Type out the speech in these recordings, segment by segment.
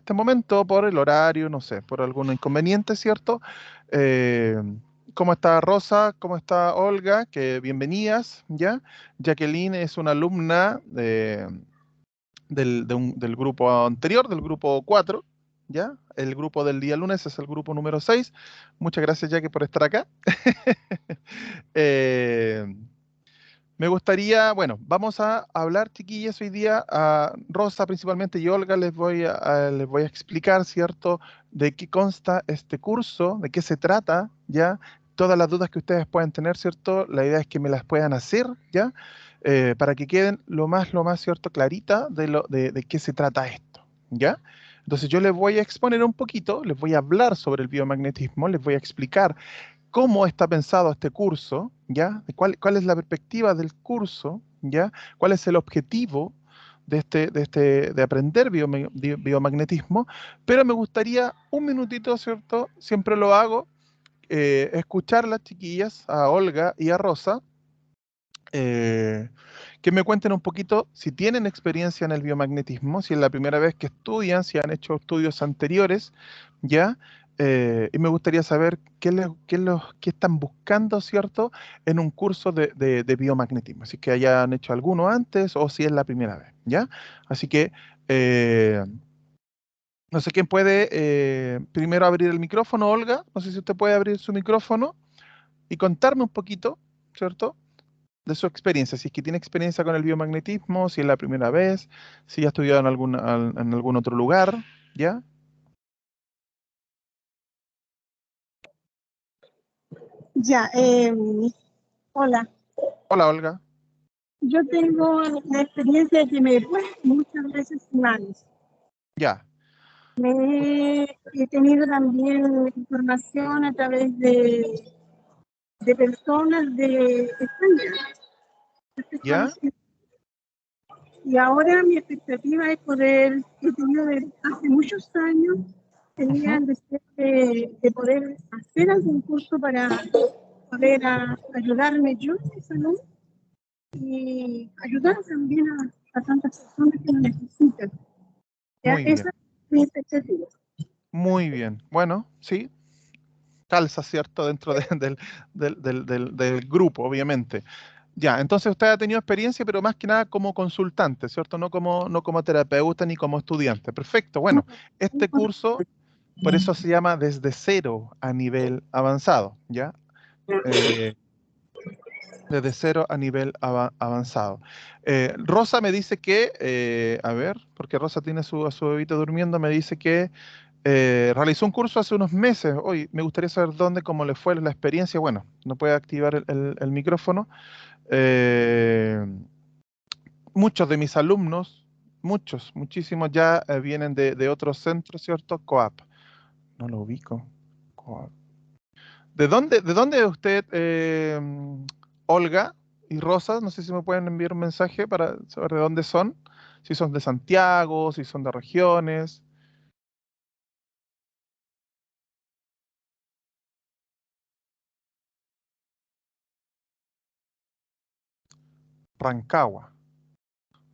este momento por el horario, no sé, por algún inconveniente, ¿cierto? Eh, ¿Cómo está Rosa? ¿Cómo está Olga? Que bienvenidas, ¿ya? Jacqueline es una alumna del grupo anterior, del grupo 4, ¿ya? El grupo del día lunes es el grupo número 6. Muchas gracias, Jackie, por estar acá. Eh, Me gustaría, bueno, vamos a hablar, chiquillas, hoy día a Rosa principalmente y Olga les voy a explicar, ¿cierto?, de qué consta este curso, de qué se trata, ¿ya? Todas las dudas que ustedes puedan tener, ¿cierto? La idea es que me las puedan hacer, ¿ya? Para que queden lo más, ¿cierto?, clarita de qué se trata esto, ¿ya? Entonces yo les voy a exponer un poquito, les voy a hablar sobre el biomagnetismo, les voy a explicar cómo está pensado este curso, ¿ya? ¿Cuál es la perspectiva del curso, ¿ya? ¿Cuál es el objetivo de aprender biomagnetismo? Pero me gustaría un minutito, ¿cierto? Siempre lo hago, escuchar a las chiquillas, a Olga y a Rosa, eh, que me cuenten un poquito si tienen experiencia en el biomagnetismo, si es la primera vez que estudian, si han hecho estudios anteriores, ¿ya? Y me gustaría saber qué están buscando, ¿cierto?, en un curso de biomagnetismo, si es que hayan hecho alguno antes o si es la primera vez, ¿ya? Así que, no sé quién puede primero abrir el micrófono, Olga, no sé si usted puede abrir su micrófono y contarme un poquito, ¿cierto?, de su experiencia, si es que tiene experiencia con el biomagnetismo, si es la primera vez, si ha estudiado en algún otro lugar, ¿ya? Ya, hola. Hola, Olga. Yo tengo la experiencia de que me he puesto muchas veces manos. Ya, He tenido también información a través de personas de España. ya, Y ahora mi expectativa es poder, he tenido hace muchos años, tenía ujú, el deseo de poder hacer algún curso para poder ayudarme yo en mi salud y ayudar también a tantas personas que lo necesitan. ¿Ya? muy bien, Esa es mi expectativa. muy bien. Bueno, sí, calza, ¿cierto?, dentro del grupo, obviamente. Ya, entonces usted ha tenido experiencia, pero más que nada como consultante, ¿cierto? No como terapeuta ni como estudiante. Perfecto. Bueno, este curso, por eso se llama desde cero a nivel avanzado, ¿ya? Eh, Desde cero a nivel avanzado. Rosa me dice que, a ver, porque Rosa tiene a su bebito durmiendo, me dice que realizó un curso hace unos meses. Hoy me gustaría saber dónde, cómo le fue la experiencia. Bueno, no puede activar el micrófono. Eh, Muchos de mis alumnos, muchísimos ya vienen de otros centros, ¿cierto? COAP. No lo ubico. COAP. ¿De dónde es usted, Olga y Rosa? No sé si me pueden enviar un mensaje para saber de dónde son. Si son de Santiago, si son de regiones. Rancagua.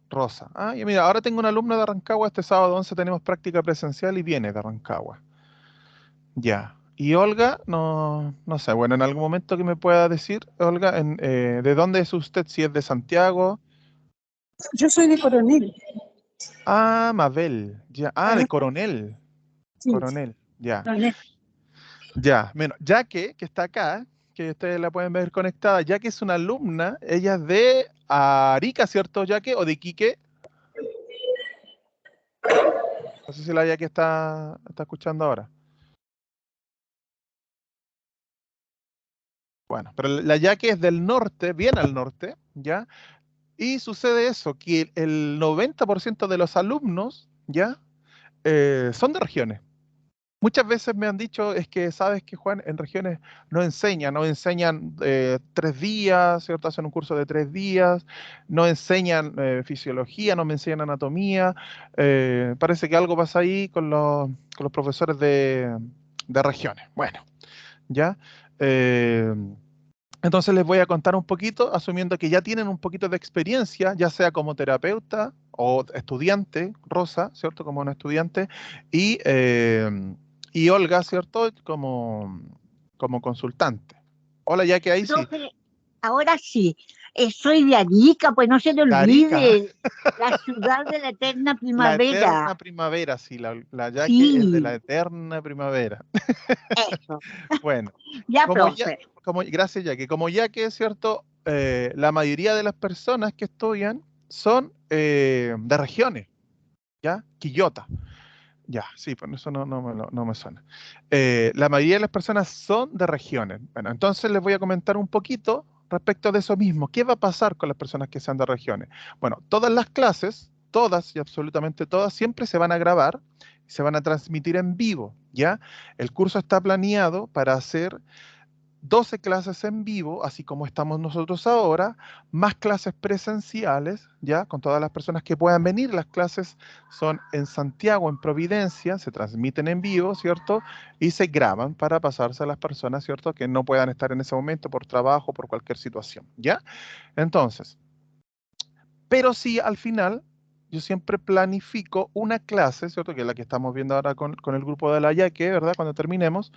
Rosa. Ah, y mira, ahora tengo un alumno de Rancagua. Este sábado 11 tenemos práctica presencial y viene de Rancagua. Ya. Y Olga, no sé, bueno, en algún momento que me pueda decir, Olga, ¿de dónde es usted? Si es de Santiago. Yo soy de Coronel. Ah, Mabel, ya. Ah, de Coronel. Sí, Coronel, ya. Coronel. Ya. Bueno, ya que está acá, que ustedes la pueden ver conectada, ya que es una alumna, ella es de Arica, ¿cierto, Yaque? ¿O de Iquique? No sé si la Yaque está escuchando ahora. Bueno, pero la Yaque es del norte, bien al norte, ¿ya? Y sucede eso, que el 90% de los alumnos, ¿ya? Son de regiones. Muchas veces me han dicho, es que, ¿sabes que, Juan? En regiones no enseñan 3 días, ¿cierto? Hacen un curso de 3 días, no enseñan fisiología, no me enseñan anatomía. Parece que algo pasa ahí con los profesores de regiones. Bueno, ¿ya? Eh, entonces les voy a contar un poquito, asumiendo que ya tienen un poquito de experiencia, ya sea como terapeuta, o estudiante, Rosa, ¿cierto? Como una estudiante, y Olga, ¿cierto? Como consultante. Hola, ya que ahí sí. Profe, ahora sí, soy de Arica, pues no se le De Arica, olvide, la ciudad de la eterna la primavera. eterna primavera, sí, la Yaque es de la Sí, eterna primavera. eso. Bueno, Ya, como ya, profe. gracias, Yaque. Como Yaque es cierto, la mayoría de las personas que estudian son de regiones, ¿ya? Quillota. Ya, sí, pero eso no me suena. La mayoría de las personas son de regiones. Bueno, entonces les voy a comentar un poquito respecto de eso mismo. ¿Qué va a pasar con las personas que sean de regiones? Bueno, todas las clases, todas y absolutamente todas, siempre se van a grabar, se van a transmitir en vivo, ¿ya? El curso está planeado para hacer 12 clases en vivo, así como estamos nosotros ahora, más clases presenciales, ya, con todas las personas que puedan venir. Las clases son en Santiago, en Providencia, se transmiten en vivo, ¿cierto? Y se graban para pasarse a las personas, ¿cierto? Que no puedan estar en ese momento por trabajo, por cualquier situación, ¿ya? Entonces, pero sí, al final, yo siempre planifico una clase, ¿cierto? Que es la que estamos viendo ahora con el grupo de la Yaque, ¿verdad? Cuando terminemos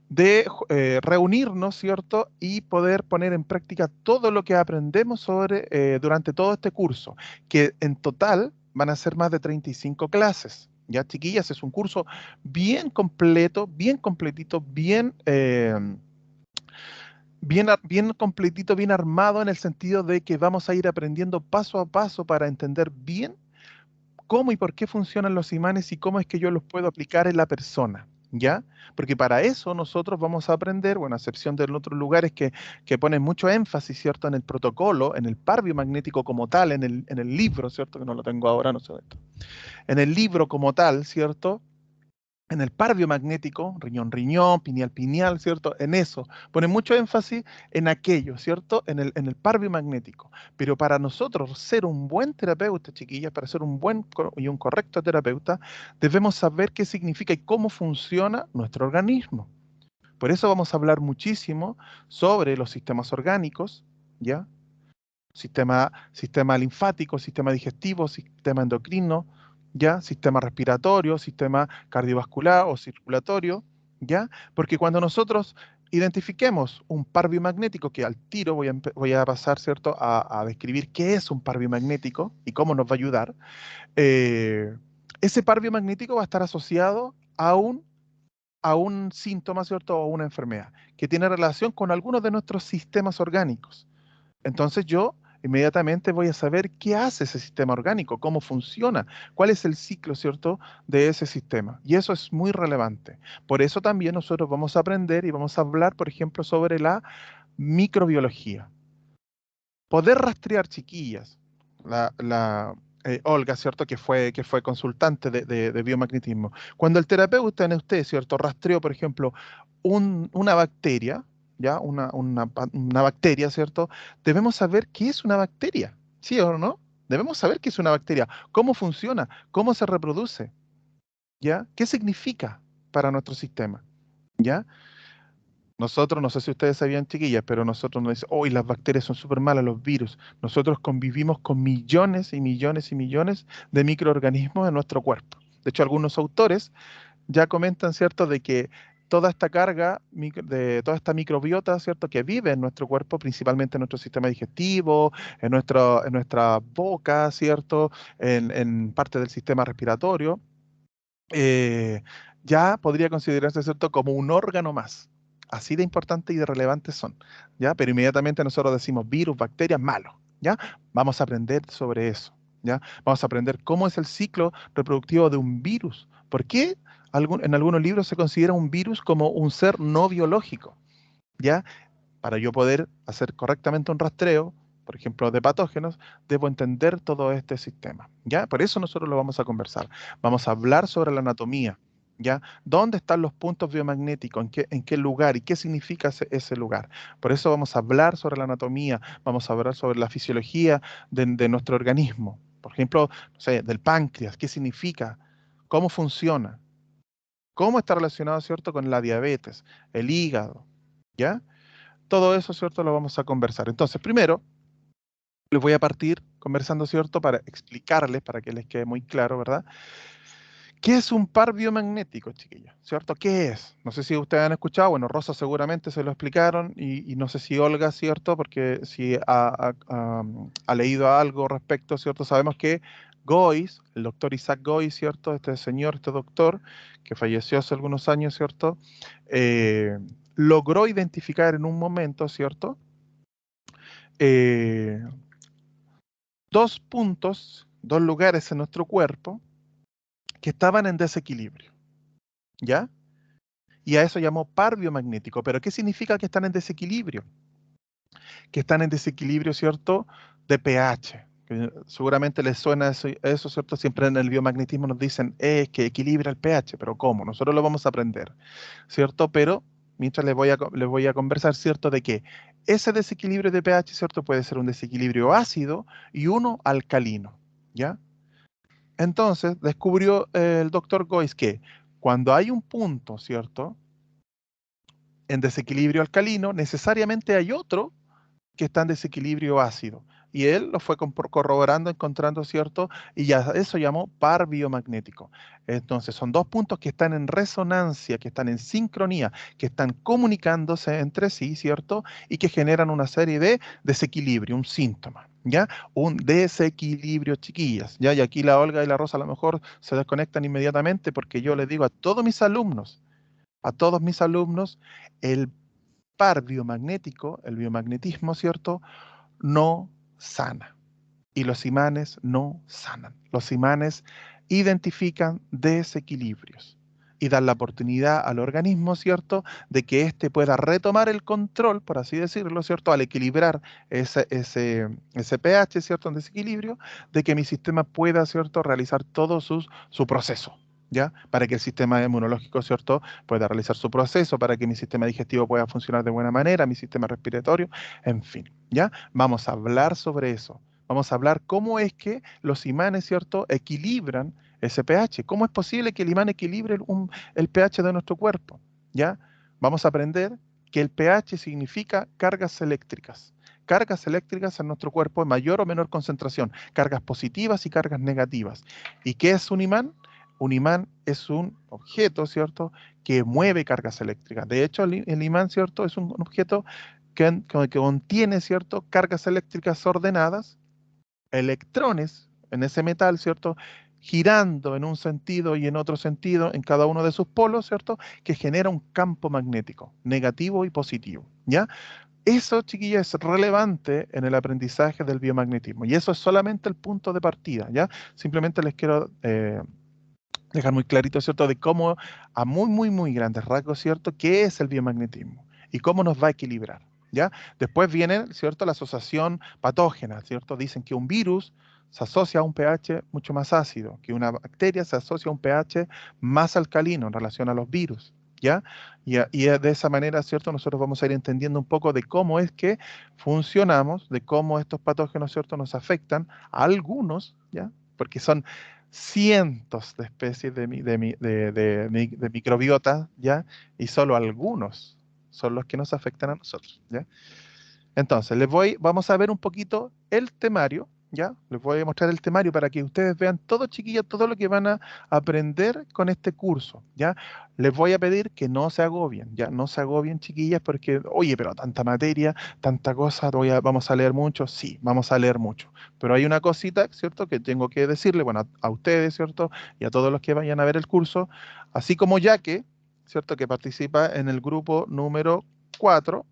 de reunirnos, ¿cierto? Y poder poner en práctica todo lo que aprendemos sobre durante todo este curso, que en total van a ser más de 35 clases. Ya, chiquillas, es un curso bien completo, bien completito, bien completito, bien armado en el sentido de que vamos a ir aprendiendo paso a paso para entender bien cómo y por qué funcionan los imanes y cómo es que yo los puedo aplicar en la persona, ¿ya? Porque para eso nosotros vamos a aprender, bueno, a excepción de en otros lugares que ponen mucho énfasis, ¿cierto? En el protocolo, en el par biomagnético como tal, en el libro, ¿cierto? Que no lo tengo ahora, no sé esto. En el libro como tal, ¿cierto? En el par biomagnético, riñón-riñón, pineal-pineal, ¿cierto? En eso. Pone mucho énfasis en aquello, ¿cierto? En el par biomagnético. Pero para nosotros ser un buen terapeuta, chiquillas, para ser un buen y un correcto terapeuta, debemos saber qué significa y cómo funciona nuestro organismo. Por eso vamos a hablar muchísimo sobre los sistemas orgánicos, ¿ya? Sistema linfático, sistema digestivo, sistema endocrino, ¿ya? Sistema respiratorio, sistema cardiovascular o circulatorio, ¿ya? Porque cuando nosotros identifiquemos un par biomagnético, que al tiro voy a pasar, ¿cierto?, a describir qué es un par biomagnético y cómo nos va a ayudar, eh, ese par biomagnético va a estar asociado a un síntoma, ¿cierto?, o una enfermedad que tiene relación con algunos de nuestros sistemas orgánicos. Entonces yo inmediatamente voy a saber qué hace ese sistema orgánico, cómo funciona, cuál es el ciclo, ¿cierto?, de ese sistema. Y eso es muy relevante. Por eso también nosotros vamos a aprender y vamos a hablar, por ejemplo, sobre la microbiología. Poder rastrear, chiquillas, Olga, ¿cierto?, que fue consultante de biomagnetismo. Cuando el terapeuta en usted, ¿cierto?, rastreó, por ejemplo, una bacteria, ¿ya? Una bacteria, ¿cierto? Debemos saber qué es una bacteria, ¿sí o no? Debemos saber qué es una bacteria, cómo funciona, cómo se reproduce, ¿ya? ¿Qué significa para nuestro sistema? ¿Ya? Nosotros, no sé si ustedes sabían, chiquillas, pero nosotros nos dicen, hoy las bacterias son súper malas, los virus. Nosotros convivimos con millones y millones y millones de microorganismos en nuestro cuerpo. De hecho, algunos autores ya comentan, ¿cierto?, de que toda esta carga, de toda esta microbiota, ¿cierto?, que vive en nuestro cuerpo, principalmente en nuestro sistema digestivo, en nuestra boca, ¿cierto?, en parte del sistema respiratorio, eh, ya podría considerarse, ¿cierto?, como un órgano más. Así de importante y de relevante son, ¿ya? Pero inmediatamente nosotros decimos virus, bacterias, malo, ¿ya? Vamos a aprender sobre eso, ¿ya? Vamos a aprender cómo es el ciclo reproductivo de un virus. ¿Por qué en algunos libros se considera un virus como un ser no biológico, ¿ya? Para yo poder hacer correctamente un rastreo, por ejemplo, de patógenos, debo entender todo este sistema, ¿ya? Por eso nosotros lo vamos a conversar. Vamos a hablar sobre la anatomía, ¿ya? ¿Dónde están los puntos biomagnéticos? ¿En qué lugar? ¿Y qué significa ese lugar? Por eso vamos a hablar sobre la anatomía, vamos a hablar sobre la fisiología de nuestro organismo. Por ejemplo, no sé, del páncreas, ¿qué significa? ¿Cómo funciona? ¿Cómo está relacionado, cierto, con la diabetes, el hígado, ¿ya? Todo eso, ¿cierto?, lo vamos a conversar. Entonces, primero, les voy a partir conversando, ¿cierto? Para explicarles, para que les quede muy claro, ¿verdad? ¿Qué es un par biomagnético, chiquillos? ¿Cierto? ¿Qué es? No sé si ustedes han escuchado, bueno, Rosa seguramente se lo explicaron y no sé si Olga, ¿cierto? Porque si ha leído algo respecto, ¿cierto? Sabemos que Gois, el doctor Isaac Gois, ¿cierto? Este señor, este doctor, que falleció hace algunos años, ¿cierto? Logró identificar en un momento, ¿cierto? Eh, dos puntos, dos lugares en nuestro cuerpo que estaban en desequilibrio, ¿ya? Y a eso llamó par biomagnético. ¿Pero qué significa que están en desequilibrio? Que están en desequilibrio, ¿cierto? De pH. Que seguramente les suena eso, ¿cierto? Siempre en el biomagnetismo nos dicen, es que equilibra el pH, pero ¿cómo? Nosotros lo vamos a aprender, ¿cierto? Pero mientras les voy a conversar, ¿cierto? De que ese desequilibrio de pH, ¿cierto? Puede ser un desequilibrio ácido y uno alcalino, ¿ya? Entonces, descubrió el doctor Gois que cuando hay un punto, ¿cierto? En desequilibrio alcalino, necesariamente hay otro que está en desequilibrio ácido. Y él lo fue corroborando, encontrando, ¿cierto? Y ya eso llamó par biomagnético. Entonces, son dos puntos que están en resonancia, que están en sincronía, que están comunicándose entre sí, ¿cierto? Y que generan una serie de desequilibrio, un síntoma, ¿ya? Un desequilibrio, chiquillas, ¿ya? Y aquí la Olga y la Rosa a lo mejor se desconectan inmediatamente porque yo les digo a todos mis alumnos, el par biomagnético, el biomagnetismo, ¿cierto? No sana. Y los imanes no sanan. Los imanes identifican desequilibrios y dan la oportunidad al organismo, ¿cierto?, de que éste pueda retomar el control, por así decirlo, ¿cierto?, al equilibrar ese pH, ¿cierto?, en desequilibrio, de que mi sistema pueda, ¿cierto?, realizar todo su proceso, ¿ya? Para que el sistema inmunológico, ¿cierto?, pueda realizar su proceso, para que mi sistema digestivo pueda funcionar de buena manera, mi sistema respiratorio, en fin, ¿ya? Vamos a hablar sobre eso. Vamos a hablar cómo es que los imanes, ¿cierto?, equilibran ese pH. ¿Cómo es posible que el imán equilibre el pH de nuestro cuerpo? ¿Ya? Vamos a aprender que el pH significa cargas eléctricas. Cargas eléctricas en nuestro cuerpo en mayor o menor concentración. Cargas positivas y cargas negativas. ¿Y qué es un imán? Un imán es un objeto, ¿cierto?, que mueve cargas eléctricas. De hecho, el imán, ¿cierto?, es un objeto que contiene, ¿cierto?, cargas eléctricas ordenadas, electrones en ese metal, ¿cierto?, girando en un sentido y en otro sentido en cada uno de sus polos, ¿cierto?, que genera un campo magnético, negativo y positivo, ¿ya? Eso, chiquillos, es relevante en el aprendizaje del biomagnetismo y eso es solamente el punto de partida, ¿ya? Simplemente les quiero dejar muy clarito, ¿cierto?, de cómo, a muy grandes rasgos, ¿cierto?, qué es el biomagnetismo y cómo nos va a equilibrar, ¿ya? Después viene, ¿cierto?, la asociación patógena, ¿cierto? Dicen que un virus se asocia a un pH mucho más ácido, que una bacteria se asocia a un pH más alcalino en relación a los virus, ¿ya? Y de esa manera, ¿cierto?, nosotros vamos a ir entendiendo un poco de cómo es que funcionamos, de cómo estos patógenos, ¿cierto?, nos afectan a algunos, ¿ya? Porque son cientos de especies de microbiota, ¿ya? Y solo algunos son los que nos afectan a nosotros, ¿ya? Entonces, vamos a ver un poquito el temario, ¿ya? Les voy a mostrar el temario para que ustedes vean todo, chiquillos, todo lo que van a aprender con este curso, ¿ya? Les voy a pedir que no se agobien, ¿ya? No se agobien, chiquillas, porque, oye, pero tanta materia, tanta cosa, vamos a leer mucho. Sí, vamos a leer mucho. Pero hay una cosita, ¿cierto?, que tengo que decirle, bueno, a ustedes, ¿cierto?, y a todos los que vayan a ver el curso, así como Yaque, ¿cierto?, que participa en el grupo número 4.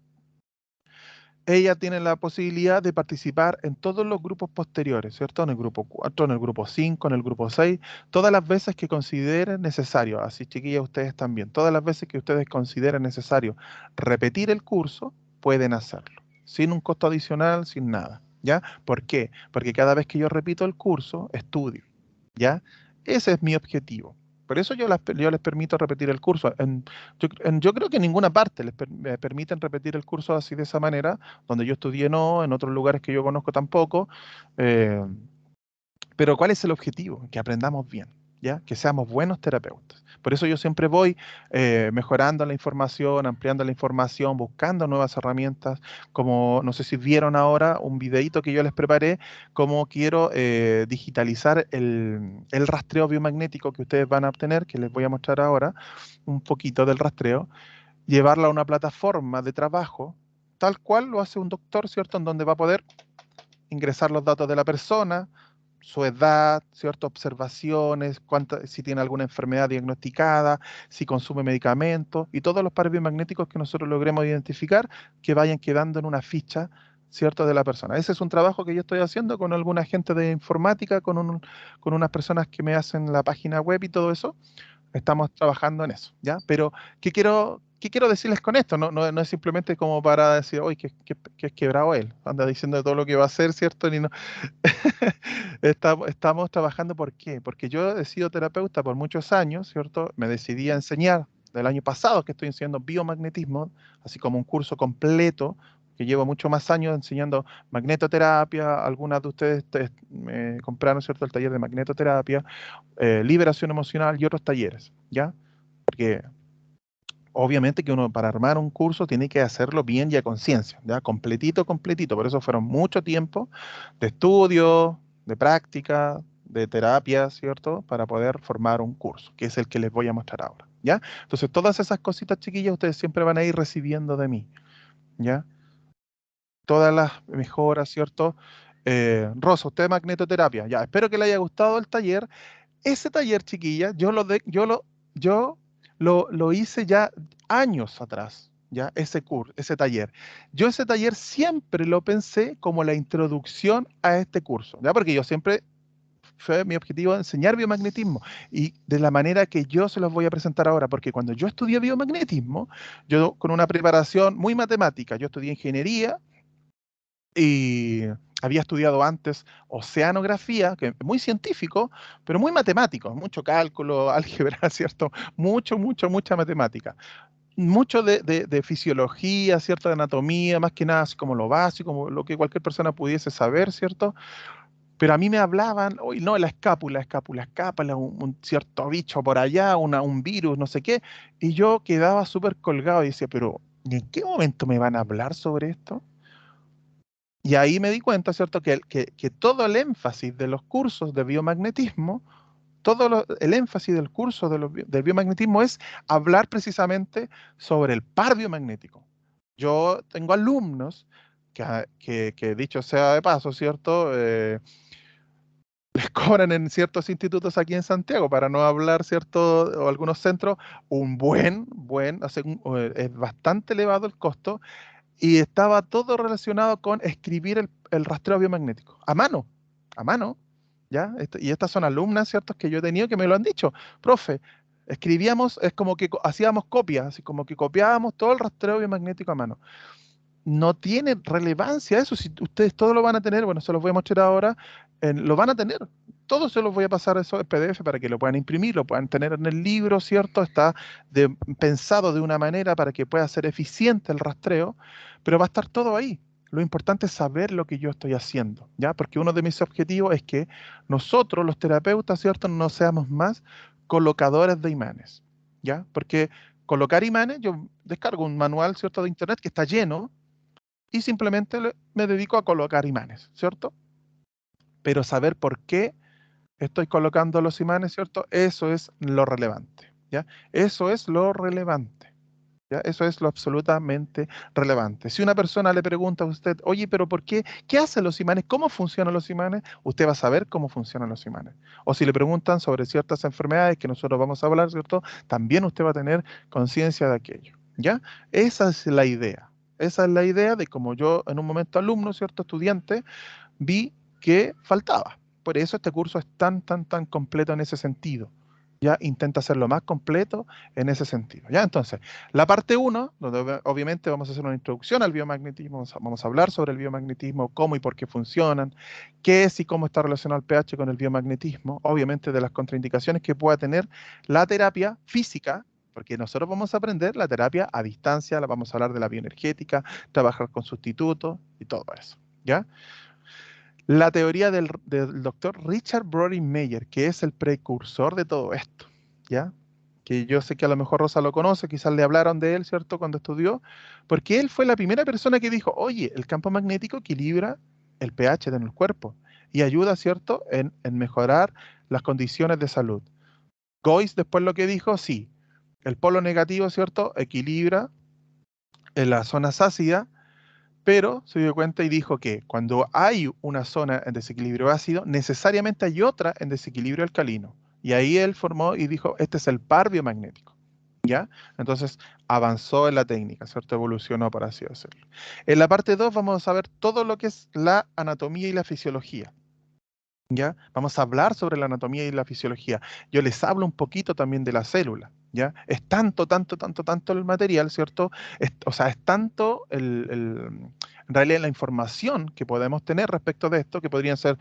Ella tiene la posibilidad de participar en todos los grupos posteriores, ¿cierto? En el grupo 4, en el grupo 5, en el grupo 6, todas las veces que consideren necesario. Así, chiquillas, ustedes también. Todas las veces que ustedes consideren necesario repetir el curso, pueden hacerlo. Sin un costo adicional, sin nada. ¿Ya? ¿Por qué? Porque cada vez que yo repito el curso, estudio. ¿Ya? Ese es mi objetivo. Por eso yo les permito repetir el curso. Yo creo que en ninguna parte me permiten repetir el curso así de esa manera, donde yo estudié no, en otros lugares que yo conozco tampoco. Pero ¿cuál es el objetivo? Que aprendamos bien, ¿ya? Que seamos buenos terapeutas. Por eso yo siempre voy mejorando la información, ampliando la información, buscando nuevas herramientas, como no sé si vieron ahora un videito que yo les preparé, cómo quiero digitalizar el rastreo biomagnético que ustedes van a obtener, que les voy a mostrar ahora, un poquito del rastreo, llevarla a una plataforma de trabajo, tal cual lo hace un doctor, ¿cierto? En donde va a poder ingresar los datos de la persona, su edad, ciertas observaciones, si tiene alguna enfermedad diagnosticada, si consume medicamentos y todos los pares biomagnéticos que nosotros logremos identificar que vayan quedando en una ficha, ¿cierto?, de la persona. Ese es un trabajo que yo estoy haciendo con alguna gente de informática, con unas personas que me hacen la página web y todo eso. Estamos trabajando en eso, ¿ya? Pero, qué quiero decirles con esto? No es simplemente como para decir, oye, que es quebrado él. Anda diciendo todo lo que va a hacer, ¿cierto? Ni no. Estamos trabajando, ¿por qué? Porque yo he sido terapeuta por muchos años, ¿cierto? Me decidí a enseñar del año pasado que estoy enseñando biomagnetismo, así como un curso completo, que llevo mucho más años enseñando magnetoterapia. Algunas de ustedes me compraron, ¿cierto?, el taller de magnetoterapia, liberación emocional y otros talleres, ¿ya? Porque obviamente que uno para armar un curso tiene que hacerlo bien y a conciencia, ¿ya? Completito, completito. Por eso fueron mucho tiempo de estudio, de práctica, de terapia, ¿cierto? Para poder formar un curso, que es el que les voy a mostrar ahora, ¿ya? Entonces, todas esas cositas, chiquillas, ustedes siempre van a ir recibiendo de mí, ¿ya? Todas las mejoras, ¿cierto? Rosa, usted magnetoterapia, ya. Espero que le haya gustado el taller. Ese taller, chiquilla, yo lo hice ya años atrás, ya, ese taller. Yo ese taller siempre lo pensé como la introducción a este curso, ya, porque yo siempre fue mi objetivo enseñar biomagnetismo y de la manera que yo se los voy a presentar ahora, porque cuando yo estudié biomagnetismo, yo con una preparación muy matemática, yo estudié ingeniería y había estudiado antes oceanografía, que es muy científico, pero muy matemático, mucho cálculo, álgebra, ¿cierto? Mucha matemática. Mucho de fisiología, ¿cierto? De anatomía, más que nada, así como lo básico, como lo que cualquier persona pudiese saber, ¿cierto? Pero a mí me hablaban, hoy no, la escápula, un cierto bicho por allá, un virus, no sé qué, y yo quedaba súper colgado y decía, pero ¿en qué momento me van a hablar sobre esto? Y ahí me di cuenta, ¿cierto?, que todo el énfasis de los cursos de biomagnetismo, el énfasis del curso del biomagnetismo es hablar precisamente sobre el par biomagnético. Yo tengo alumnos que dicho sea de paso, ¿cierto?, les cobran en ciertos institutos aquí en Santiago, para no hablar, ¿cierto?, o algunos centros, o sea, es bastante elevado el costo, y estaba todo relacionado con escribir el rastreo biomagnético, a mano, ¿ya? Y estas son alumnas, ¿cierto?, que yo he tenido que me lo han dicho, profe, escribíamos, es como que hacíamos copias, así como que copiábamos todo el rastreo biomagnético a mano. No tiene relevancia eso, si ustedes todo lo van a tener, bueno, se los voy a mostrar ahora, lo van a tener, todo se los voy a pasar eso en PDF para que lo puedan imprimir, lo puedan tener en el libro, ¿cierto? Está pensado de una manera para que pueda ser eficiente el rastreo, pero va a estar todo ahí. Lo importante es saber lo que yo estoy haciendo, ¿ya? Porque uno de mis objetivos es que nosotros, los terapeutas, ¿cierto?, no seamos más colocadores de imanes, ¿ya? Porque colocar imanes, yo descargo un manual, ¿cierto?, de internet que está lleno, y simplemente me dedico a colocar imanes, ¿cierto? Pero saber por qué estoy colocando los imanes, ¿cierto? Eso es lo relevante, ¿ya? Eso es lo relevante, ¿ya? Eso es lo absolutamente relevante. Si una persona le pregunta a usted, oye, pero ¿por qué? ¿Qué hacen los imanes? ¿Cómo funcionan los imanes? Usted va a saber cómo funcionan los imanes. O si le preguntan sobre ciertas enfermedades que nosotros vamos a hablar, ¿cierto? También usted va a tener conciencia de aquello, ¿ya? Esa es la idea. Esa es la idea de como yo en un momento alumno, ¿cierto?, estudiante, vi que faltaba. Por eso este curso es tan completo en ese sentido. Ya intenta hacerlo más completo en ese sentido. Ya, entonces, la parte 1, donde obviamente vamos a hacer una introducción al biomagnetismo, vamos a hablar sobre el biomagnetismo, cómo y por qué funcionan, qué es y cómo está relacionado el pH con el biomagnetismo, obviamente de las contraindicaciones que pueda tener la terapia física, porque nosotros vamos a aprender la terapia a distancia, la vamos a hablar de la bioenergética, trabajar con sustitutos y todo eso, ¿ya? La teoría del doctor Richard Brodie-Meyer, que es el precursor de todo esto, ¿ya? Que yo sé que a lo mejor Rosa lo conoce, quizás le hablaron de él, ¿cierto?, cuando estudió, porque él fue la primera persona que dijo, oye, el campo magnético equilibra el pH de nuestro cuerpo y ayuda, ¿cierto?, en mejorar las condiciones de salud. Goiz después lo que dijo, sí, el polo negativo, ¿cierto?, equilibra en las zonas ácidas, pero se dio cuenta y dijo que cuando hay una zona en desequilibrio ácido, necesariamente hay otra en desequilibrio alcalino. Y ahí él formó y dijo, este es el par biomagnético. ¿Ya? Entonces avanzó en la técnica, ¿cierto? Evolucionó, por así decirlo. En la parte 2 vamos a ver todo lo que es la anatomía y la fisiología. ¿Ya? Vamos a hablar sobre la anatomía y la fisiología. Yo les hablo un poquito también de la célula, ¿ya? Es tanto, tanto, tanto, tanto el material, ¿cierto? O sea, es tanto en realidad la información que podemos tener respecto de esto, que podrían ser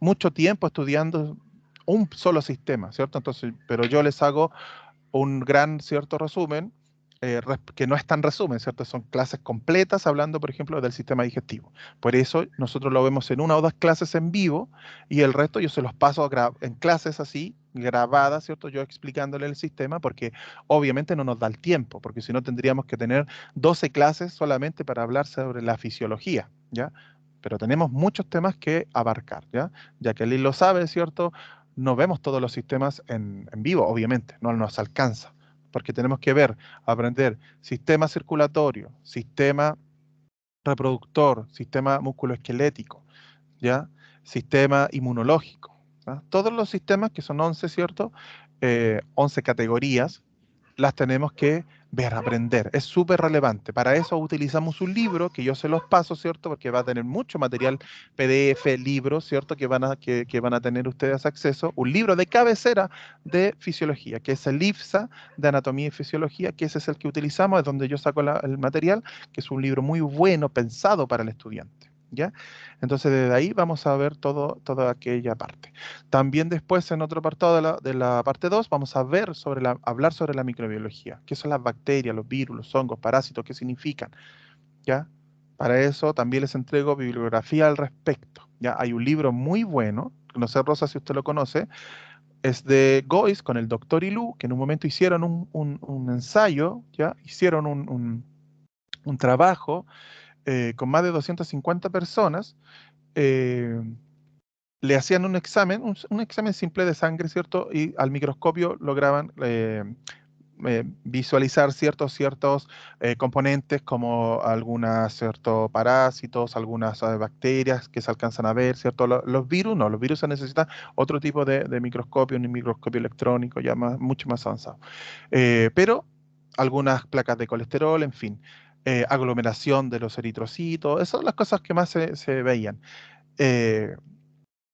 mucho tiempo estudiando un solo sistema, ¿cierto? Entonces, pero yo les hago un gran cierto resumen, que no es tan resumen, ¿cierto? Son clases completas hablando, por ejemplo, del sistema digestivo. Por eso nosotros lo vemos en una o dos clases en vivo y el resto yo se los paso en clases así, grabadas, ¿cierto? Yo explicándole el sistema porque obviamente no nos da el tiempo, porque si no tendríamos que tener 12 clases solamente para hablar sobre la fisiología, ¿ya? Pero tenemos muchos temas que abarcar, ¿ya? Ya que Lil lo sabe, ¿cierto? No vemos todos los sistemas en vivo, obviamente, no nos alcanza, porque tenemos que ver, aprender sistema circulatorio, sistema reproductor, sistema musculoesquelético, ¿ya? Sistema inmunológico, ¿ya? Todos los sistemas, que son 11, ¿cierto? 11 categorías, las tenemos que ver, aprender. Es súper relevante. Para eso utilizamos un libro que yo se los paso, ¿cierto? Porque va a tener mucho material PDF, libros, ¿cierto? Que van a tener ustedes acceso. Un libro de cabecera de fisiología, que es el IFSA de Anatomía y Fisiología, que ese es el que utilizamos, es donde yo saco el material, que es un libro muy bueno, pensado para el estudiante, ¿ya? Entonces, desde ahí vamos a ver toda aquella parte. También después, en otro apartado de la parte 2, vamos a ver hablar sobre la microbiología. ¿Qué son las bacterias, los virus, los hongos, parásitos? ¿Qué significan? ¿Ya? Para eso también les entrego bibliografía al respecto. ¿Ya? Hay un libro muy bueno, no sé, Rosa, si usted lo conoce, es de Goiz con el doctor Ilú, que en un momento hicieron un ensayo, ¿ya? Hicieron un trabajo con más de 250 personas. eh, Le hacían un examen, un examen simple de sangre, ¿cierto? Y al microscopio lograban visualizar ciertos componentes como algunos ciertos parásitos, algunas bacterias que se alcanzan a ver, ¿cierto? Los virus, no, los virus se necesitan otro tipo de microscopio, un microscopio electrónico ya mucho más avanzado. Pero algunas placas de colesterol, en fin, aglomeración de los eritrocitos, esas son las cosas que más se veían. Eh,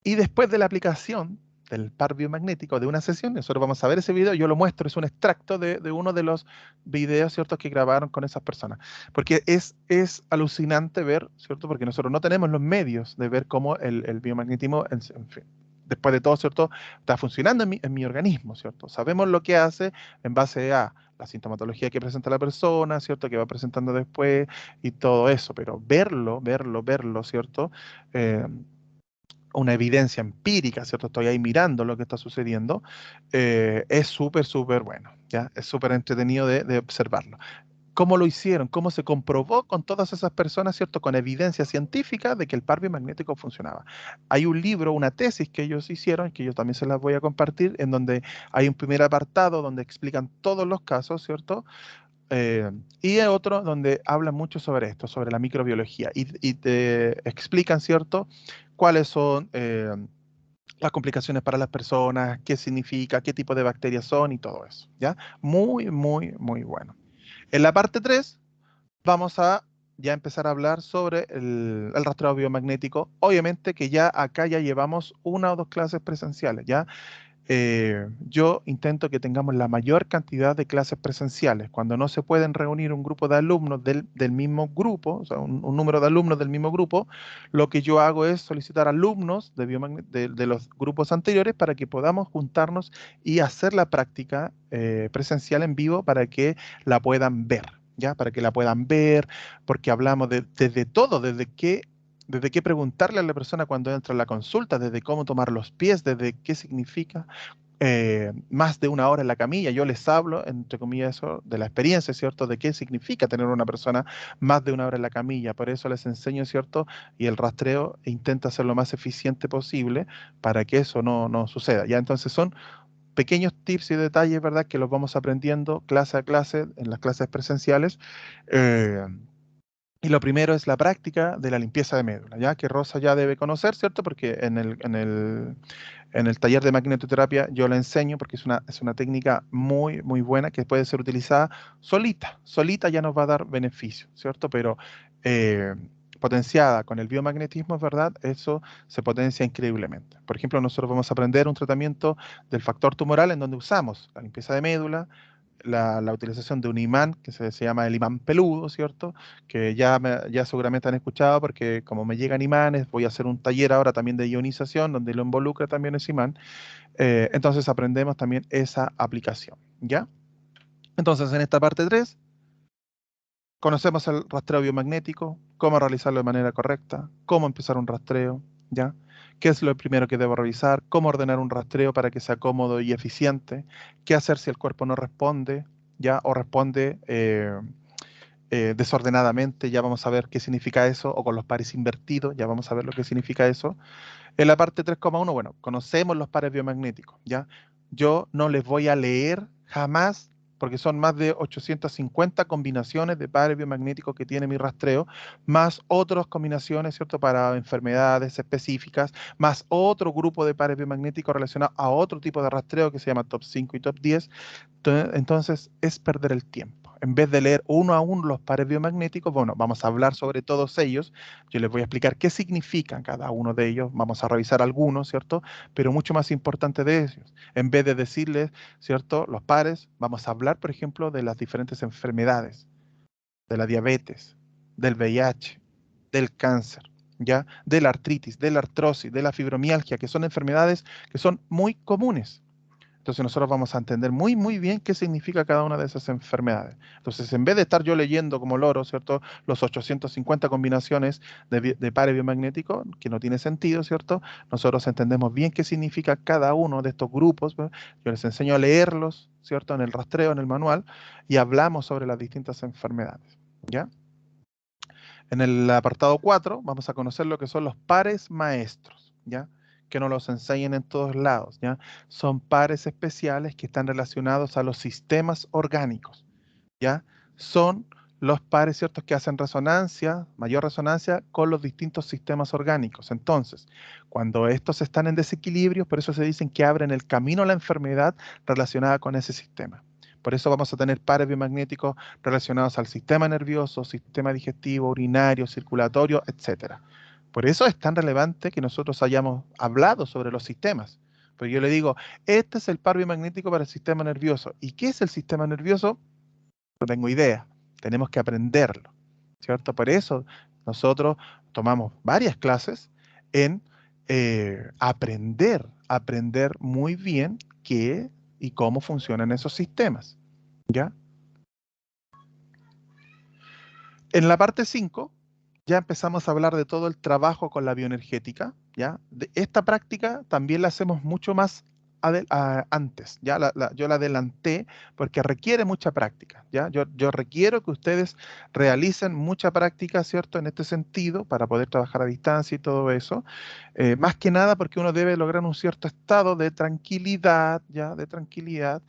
y después de la aplicación del par biomagnético de una sesión, nosotros vamos a ver ese video, yo lo muestro, es un extracto de uno de los videos, ¿cierto?, que grabaron con esas personas. Porque es alucinante ver, ¿cierto?, porque nosotros no tenemos los medios de ver cómo el biomagnetismo, en fin, después de todo, ¿cierto?, está funcionando en mi organismo, ¿cierto? Sabemos lo que hace en base a la sintomatología que presenta la persona, ¿cierto?, que va presentando después y todo eso, pero verlo, ¿cierto?, una evidencia empírica, ¿cierto? Estoy ahí mirando lo que está sucediendo, es súper, súper bueno, ¿ya? Es súper entretenido de observarlo. ¿Cómo lo hicieron? ¿Cómo se comprobó con todas esas personas, ¿cierto? Con evidencia científica de que el par biomagnético funcionaba. Hay un libro, una tesis que ellos hicieron, que yo también se las voy a compartir, en donde hay un primer apartado donde explican todos los casos, ¿cierto? Y hay otro donde hablan mucho sobre esto, sobre la microbiología, y te explican, ¿cierto?, cuáles son las complicaciones para las personas, qué significa, qué tipo de bacterias son y todo eso, ¿ya? Muy, muy, muy bueno. En la parte 3 vamos a ya empezar a hablar sobre el rastreo biomagnético. Obviamente que ya acá ya llevamos una o dos clases presenciales, ¿ya? Yo intento que tengamos la mayor cantidad de clases presenciales. Cuando no se pueden reunir un grupo de alumnos del mismo grupo, o sea, un número de alumnos del mismo grupo, lo que yo hago es solicitar alumnos de los grupos anteriores para que podamos juntarnos y hacer la práctica presencial en vivo para que la puedan ver, ¿ya? Para que la puedan ver, porque hablamos desde todo, desde qué desde qué preguntarle a la persona cuando entra a la consulta, desde cómo tomar los pies, desde qué significa más de una hora en la camilla. Yo les hablo, entre comillas, eso, de la experiencia, ¿cierto? De qué significa tener una persona más de una hora en la camilla. Por eso les enseño, ¿cierto? Y el rastreo intenta ser lo más eficiente posible para que eso no suceda. Ya entonces son pequeños tips y detalles, ¿verdad? Que los vamos aprendiendo clase a clase en las clases presenciales. eh, y lo primero es la práctica de la limpieza de médula, ya que Rosa ya debe conocer, ¿cierto? Porque en el taller de magnetoterapia yo la enseño porque es una técnica muy, muy buena que puede ser utilizada solita. Solita ya nos va a dar beneficio, ¿cierto? Pero eh, potenciada con el biomagnetismo, ¿verdad? Eso se potencia increíblemente. Por ejemplo, nosotros vamos a aprender un tratamiento del factor tumoral en donde usamos la limpieza de médula, la utilización de un imán que se llama el imán peludo, ¿cierto? Que ya seguramente han escuchado porque como me llegan imanes, voy a hacer un taller ahora también de ionización donde lo involucra también ese imán. Entonces aprendemos también esa aplicación, ¿ya? Entonces en esta parte 3 conocemos el rastreo biomagnético, cómo realizarlo de manera correcta, cómo empezar un rastreo, ¿ya? ¿Qué es lo primero que debo revisar? ¿Cómo ordenar un rastreo para que sea cómodo y eficiente? ¿Qué hacer si el cuerpo no responde, ¿ya? O responde desordenadamente, ya vamos a ver qué significa eso, o con los pares invertidos, ya vamos a ver lo que significa eso. En la parte 3,1, bueno, conocemos los pares biomagnéticos, ¿ya? Yo no les voy a leer jamás, porque son más de 850 combinaciones de pares biomagnéticos que tiene mi rastreo, más otras combinaciones, ¿cierto? Para enfermedades específicas, más otro grupo de pares biomagnéticos relacionados a otro tipo de rastreo que se llama top 5 y top 10. Entonces, es perder el tiempo. En vez de leer uno a uno los pares biomagnéticos, bueno, vamos a hablar sobre todos ellos. Yo les voy a explicar qué significan cada uno de ellos. Vamos a revisar algunos, ¿cierto? Pero mucho más importante de ellos. En vez de decirles, ¿cierto? Los pares, vamos a hablar, por ejemplo, de las diferentes enfermedades, de la diabetes, del VIH, del cáncer, ¿ya? De la artritis, de la artrosis, de la fibromialgia, que son enfermedades que son muy comunes. Entonces nosotros vamos a entender muy, muy bien qué significa cada una de esas enfermedades. Entonces, en vez de estar yo leyendo como loro, ¿cierto? Los 850 combinaciones de pares biomagnéticos, que no tiene sentido, ¿cierto? Nosotros entendemos bien qué significa cada uno de estos grupos, ¿no? Yo les enseño a leerlos, ¿cierto? En el rastreo, en el manual, y hablamos sobre las distintas enfermedades, ¿ya? En el apartado 4 vamos a conocer lo que son los pares maestros, ¿ya? Que nos los enseñan en todos lados, ¿ya? Son pares especiales que están relacionados a los sistemas orgánicos, ¿ya? Son los pares, ¿cierto?, que hacen resonancia, mayor resonancia con los distintos sistemas orgánicos. Entonces, cuando estos están en desequilibrio, por eso se dicen que abren el camino a la enfermedad relacionada con ese sistema. Por eso vamos a tener pares biomagnéticos relacionados al sistema nervioso, sistema digestivo, urinario, circulatorio, etc. Por eso es tan relevante que nosotros hayamos hablado sobre los sistemas. Pero yo le digo, este es el par biomagnético para el sistema nervioso. ¿Y qué es el sistema nervioso? No tengo idea. Tenemos que aprenderlo, ¿cierto? Por eso nosotros tomamos varias clases en aprender muy bien qué y cómo funcionan esos sistemas, ¿ya? En la parte 5 ya empezamos a hablar de todo el trabajo con la bioenergética, ¿ya? Esta práctica también la hacemos mucho más antes, ¿ya? Yo la adelanté porque requiere mucha práctica, ¿ya? Yo requiero que ustedes realicen mucha práctica, ¿cierto? En este sentido, para poder trabajar a distancia y todo eso. Más que nada porque uno debe lograr un cierto estado de tranquilidad, ¿ya? De tranquilidad,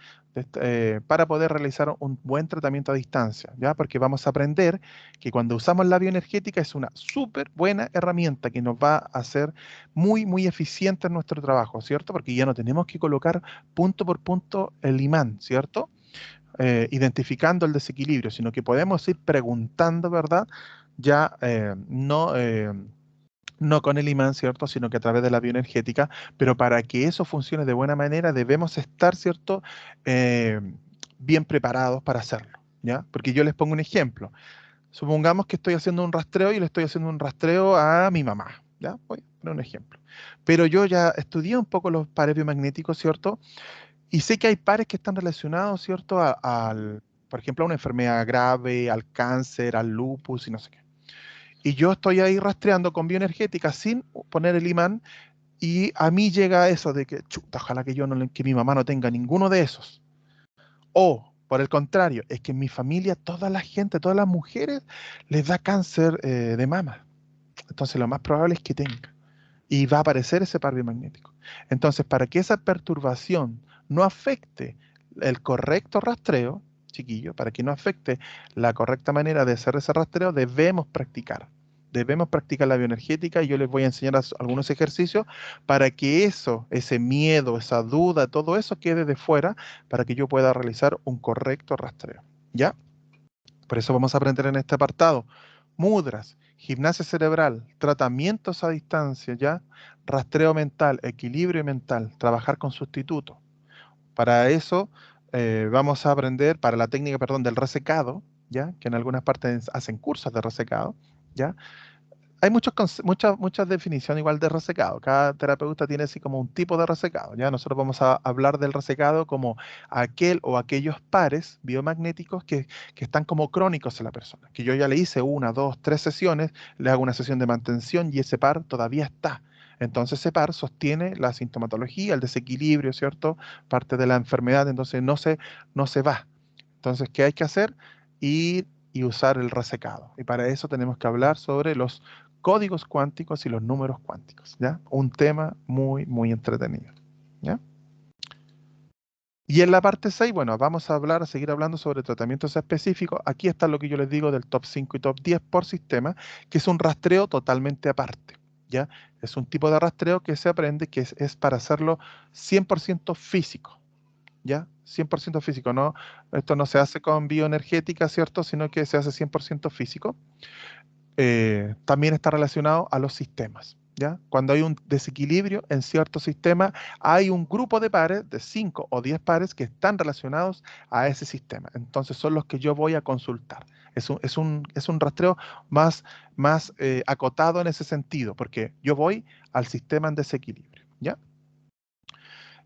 para poder realizar un buen tratamiento a distancia, ¿ya? Porque vamos a aprender que cuando usamos la bioenergética es una súper buena herramienta que nos va a hacer muy, muy eficiente en nuestro trabajo, ¿cierto? Porque ya no tenemos que colocar punto por punto el imán, ¿cierto? Identificando el desequilibrio, sino que podemos ir preguntando, ¿verdad? Ya no con el imán, ¿cierto? Sino que a través de la bioenergética, pero para que eso funcione de buena manera debemos estar, ¿cierto? Eh, bien preparados para hacerlo, ¿ya? Porque yo les pongo un ejemplo. Supongamos que estoy haciendo un rastreo y le estoy haciendo un rastreo a mi mamá, ¿ya? Voy a poner un ejemplo. Pero yo ya estudié un poco los pares biomagnéticos, ¿cierto? Y sé que hay pares que están relacionados, ¿cierto? Por ejemplo, a una enfermedad grave, al cáncer, al lupus y no sé qué. y yo estoy ahí rastreando con bioenergética sin poner el imán, y a mí llega eso de que, chuta, ojalá que que mi mamá no tenga ninguno de esos. O, por el contrario, es que en mi familia toda la gente, todas las mujeres, les da cáncer de mama. Entonces lo más probable es que tenga. Y va a aparecer ese par biomagnético. Entonces, para que esa perturbación no afecte el correcto rastreo, chiquillo, para que no afecte la correcta manera de hacer ese rastreo, debemos practicar. Debemos practicar la bioenergética, y yo les voy a enseñar algunos ejercicios para que eso, ese miedo, esa duda, todo eso quede de fuera, para que yo pueda realizar un correcto rastreo. ¿Ya? Por eso vamos a aprender en este apartado mudras, gimnasia cerebral, tratamientos a distancia, ¿ya? Rastreo mental, equilibrio mental, trabajar con sustitutos. Para eso vamos a aprender, para la técnica, perdón, del resecado, ¿ya? Que en algunas partes hacen cursos de resecado, ¿ya? Hay muchas definiciones igual de resecado. Cada terapeuta tiene así como un tipo de resecado. Ya nosotros vamos a hablar del resecado como aquel o aquellos pares biomagnéticos que están como crónicos en la persona. Que yo ya le hice 1, 2, 3 sesiones, le hago una sesión de mantención y ese par todavía está. Entonces ese par sostiene la sintomatología, el desequilibrio, ¿cierto? Parte de la enfermedad, entonces no se va. Entonces, ¿qué hay que hacer? Ir y usar el resecado. Y para eso tenemos que hablar sobre los códigos cuánticos y los números cuánticos, ¿ya? Un tema muy, muy entretenido, ¿ya? Y en la parte 6, bueno, vamos a seguir hablando sobre tratamientos específicos. Aquí está lo que yo les digo del top 5 y top 10 por sistema, que es un rastreo totalmente aparte, ¿ya? Es un tipo de rastreo que se aprende que es para hacerlo 100% físico, ¿ya? 100% físico, ¿no? Esto no se hace con bioenergética, ¿cierto? Sino que se hace 100% físico. También está relacionado a los sistemas, ¿ya? Cuando hay un desequilibrio en cierto sistema, hay un grupo de pares, de 5 o 10 pares, que están relacionados a ese sistema. Entonces son los que yo voy a consultar. Es un rastreo más acotado en ese sentido, porque yo voy al sistema en desequilibrio, ¿ya?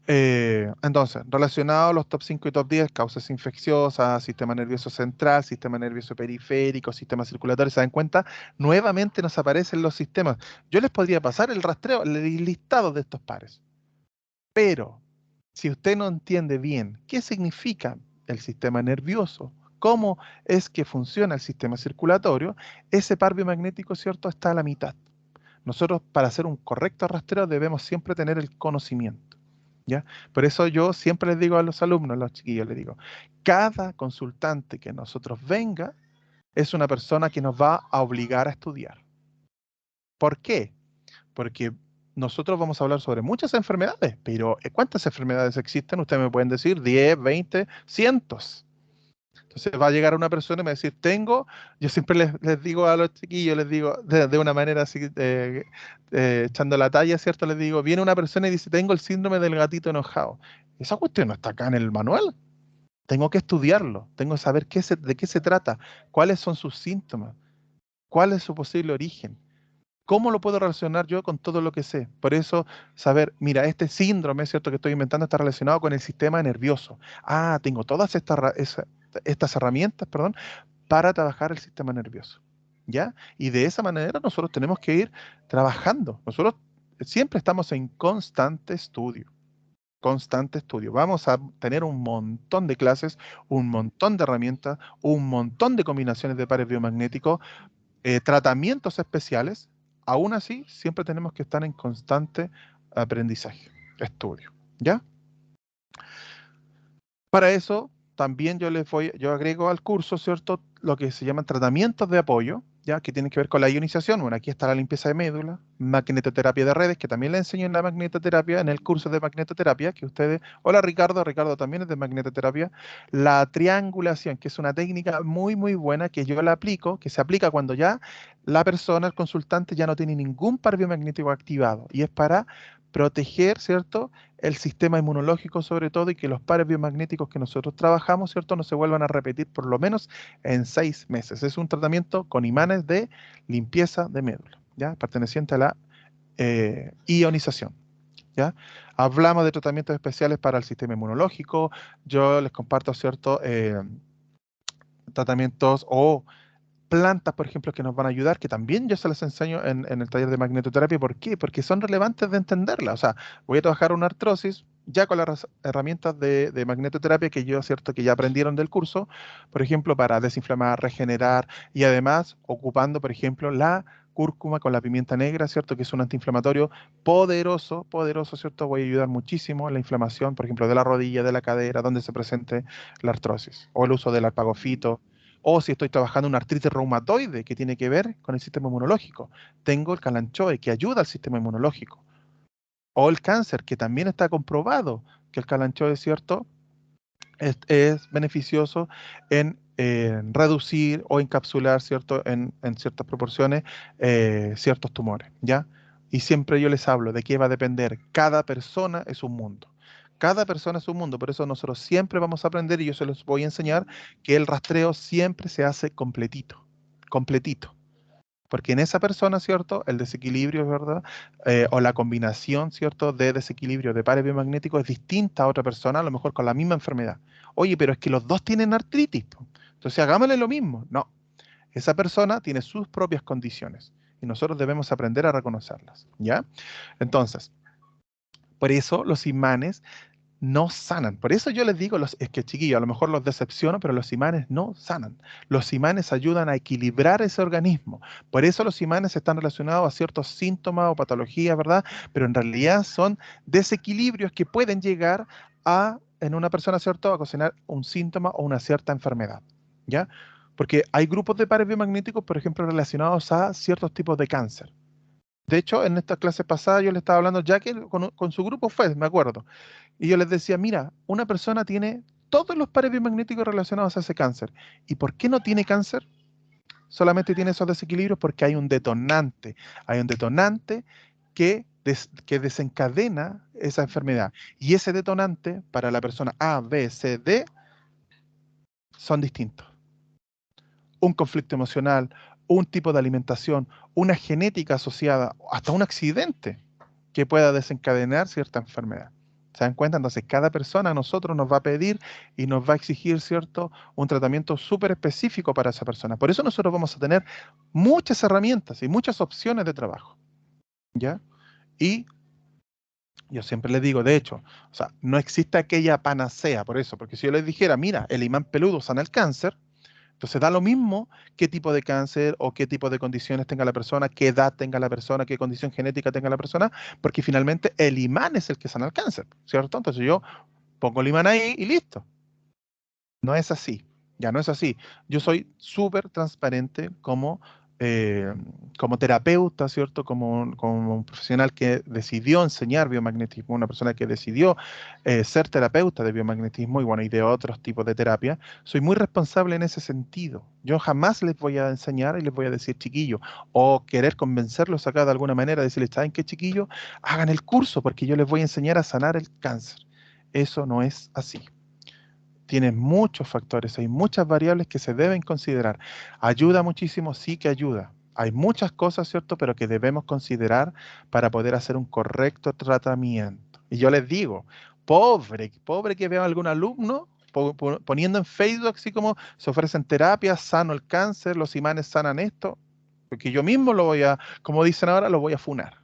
Entonces, relacionado a los top 5 y top 10, causas infecciosas, sistema nervioso central, sistema nervioso periférico, sistema circulatorio, ¿se dan cuenta? Nuevamente nos aparecen los sistemas. Yo les podría pasar el rastreo, el listado de estos pares, pero si usted no entiende bien qué significa el sistema nervioso, cómo es que funciona el sistema circulatorio, ese par biomagnético, ¿cierto?, está a la mitad. Nosotros, para hacer un correcto rastreo, debemos siempre tener el conocimiento, ¿ya? Por eso yo siempre les digo a los alumnos, a los chiquillos, les digo, cada consultante que nosotros venga es una persona que nos va a obligar a estudiar. ¿Por qué? Porque nosotros vamos a hablar sobre muchas enfermedades, pero ¿cuántas enfermedades existen? Ustedes me pueden decir 10, 20, cientos. Entonces va a llegar una persona y me va a decir, yo siempre les digo a los chiquillos, les digo de una manera así, echando la talla, ¿cierto? Les digo, viene una persona y dice, tengo el síndrome del gatito enojado. Esa cuestión no está acá en el manual. Tengo que estudiarlo, tengo que saber de qué se trata, cuáles son sus síntomas, cuál es su posible origen. ¿Cómo lo puedo relacionar yo con todo lo que sé? Por eso, saber, mira, este síndrome, ¿cierto?, que estoy inventando está relacionado con el sistema nervioso. Ah, tengo todas estas herramientas, perdón, para trabajar el sistema nervioso, ¿ya? Y de esa manera nosotros tenemos que ir trabajando. Nosotros siempre estamos en constante estudio. Constante estudio. Vamos a tener un montón de clases, un montón de herramientas, un montón de combinaciones de pares biomagnéticos, tratamientos especiales. Aún así, siempre tenemos que estar en constante aprendizaje, estudio, ¿ya? Para eso, también yo agrego al curso, ¿cierto?, lo que se llaman tratamientos de apoyo, ¿ya? Que tienen que ver con la ionización. Bueno, aquí está la limpieza de médula, magnetoterapia de redes, que también le enseño en la magnetoterapia, en el curso de magnetoterapia, que ustedes... Hola Ricardo también es de magnetoterapia. La triangulación, que es una técnica muy, muy buena, que yo la aplico, que se aplica cuando ya la persona, el consultante, ya no tiene ningún par biomagnético activado, y es para proteger, ¿cierto?, el sistema inmunológico sobre todo, y que los pares biomagnéticos que nosotros trabajamos, ¿cierto?, no se vuelvan a repetir por lo menos en 6 meses. Es un tratamiento con imanes de limpieza de médula, ¿ya?, perteneciente a la ionización, ¿ya? Hablamos de tratamientos especiales para el sistema inmunológico. Yo les comparto, ¿cierto?, tratamientos o plantas, por ejemplo, que nos van a ayudar, que también yo se las enseño en el taller de magnetoterapia. ¿Por qué? Porque son relevantes de entenderla. O sea, voy a trabajar una artrosis ya con las herramientas de magnetoterapia que yo, cierto, que ya aprendieron del curso, por ejemplo, para desinflamar, regenerar y además ocupando, por ejemplo, la cúrcuma con la pimienta negra, ¿cierto? Que es un antiinflamatorio poderoso, poderoso, ¿cierto? Voy a ayudar muchísimo en la inflamación, por ejemplo, de la rodilla, de la cadera, donde se presente la artrosis, o el uso del alpagofito, o si estoy trabajando una artritis reumatoide que tiene que ver con el sistema inmunológico, tengo el calanchoe que ayuda al sistema inmunológico, o el cáncer, que también está comprobado que el calanchoe, ¿cierto? Es beneficioso en reducir o encapsular, ¿cierto? En ciertas proporciones, ciertos tumores, ¿ya? Y siempre yo les hablo de qué va a depender. Cada persona es un mundo. Cada persona es un mundo. Por eso nosotros siempre vamos a aprender, y yo se los voy a enseñar, que el rastreo siempre se hace completito. Completito. Porque en esa persona, ¿cierto? El desequilibrio, ¿verdad? O la combinación, ¿cierto? De desequilibrio de pares biomagnéticos es distinta a otra persona, a lo mejor con la misma enfermedad. Oye, pero es que los dos tienen artritis, po. Entonces hagámosle lo mismo. No, esa persona tiene sus propias condiciones y nosotros debemos aprender a reconocerlas, ¿ya? Entonces, por eso los imanes no sanan. Por eso yo les digo, es que chiquillos, a lo mejor los decepciono, pero los imanes no sanan. Los imanes ayudan a equilibrar ese organismo. Por eso los imanes están relacionados a ciertos síntomas o patologías, ¿verdad? Pero en realidad son desequilibrios que pueden llegar en una persona, ¿cierto?, a ocasionar un síntoma o una cierta enfermedad, ¿ya? Porque hay grupos de pares biomagnéticos, por ejemplo, relacionados a ciertos tipos de cáncer. De hecho, en esta clase pasada yo le estaba hablando, ya que con su grupo fue, me acuerdo, y yo les decía, mira, una persona tiene todos los pares biomagnéticos relacionados a ese cáncer. ¿Y por qué no tiene cáncer? Solamente tiene esos desequilibrios porque hay un detonante. Hay un detonante que desencadena esa enfermedad. Y ese detonante para la persona A, B, C, D son distintos. Un conflicto emocional, un tipo de alimentación, una genética asociada, hasta un accidente que pueda desencadenar cierta enfermedad. ¿Se dan cuenta? Entonces, cada persona a nosotros nos va a pedir y nos va a exigir, ¿cierto?, un tratamiento súper específico para esa persona. Por eso nosotros vamos a tener muchas herramientas y muchas opciones de trabajo, ¿ya? Y yo siempre les digo, de hecho, o sea, no existe aquella panacea por eso, porque si yo les dijera, mira, el imán peludo sana el cáncer, entonces da lo mismo qué tipo de cáncer o qué tipo de condiciones tenga la persona, qué edad tenga la persona, qué condición genética tenga la persona, porque finalmente el imán es el que sana el cáncer, ¿cierto? Entonces yo pongo el imán ahí y listo. No es así, ya no es así. Yo soy súper transparente como terapeuta, ¿cierto? Como un profesional que decidió enseñar biomagnetismo, una persona que decidió ser terapeuta de biomagnetismo y bueno, y de otros tipos de terapia. Soy muy responsable en ese sentido. Yo jamás les voy a enseñar y les voy a decir, chiquillo, o querer convencerlos acá de alguna manera, decirles, ¿saben qué, chiquillo? Hagan el curso porque yo les voy a enseñar a sanar el cáncer. Eso no es así. Tiene muchos factores, hay muchas variables que se deben considerar. ¿Ayuda muchísimo? Sí que ayuda. Hay muchas cosas, ¿cierto?, pero que debemos considerar para poder hacer un correcto tratamiento. Y yo les digo, pobre que vea algún alumno poniendo en Facebook así como se ofrecen terapias, sano el cáncer, los imanes sanan esto, porque yo mismo lo voy a, como dicen ahora, lo voy a funar.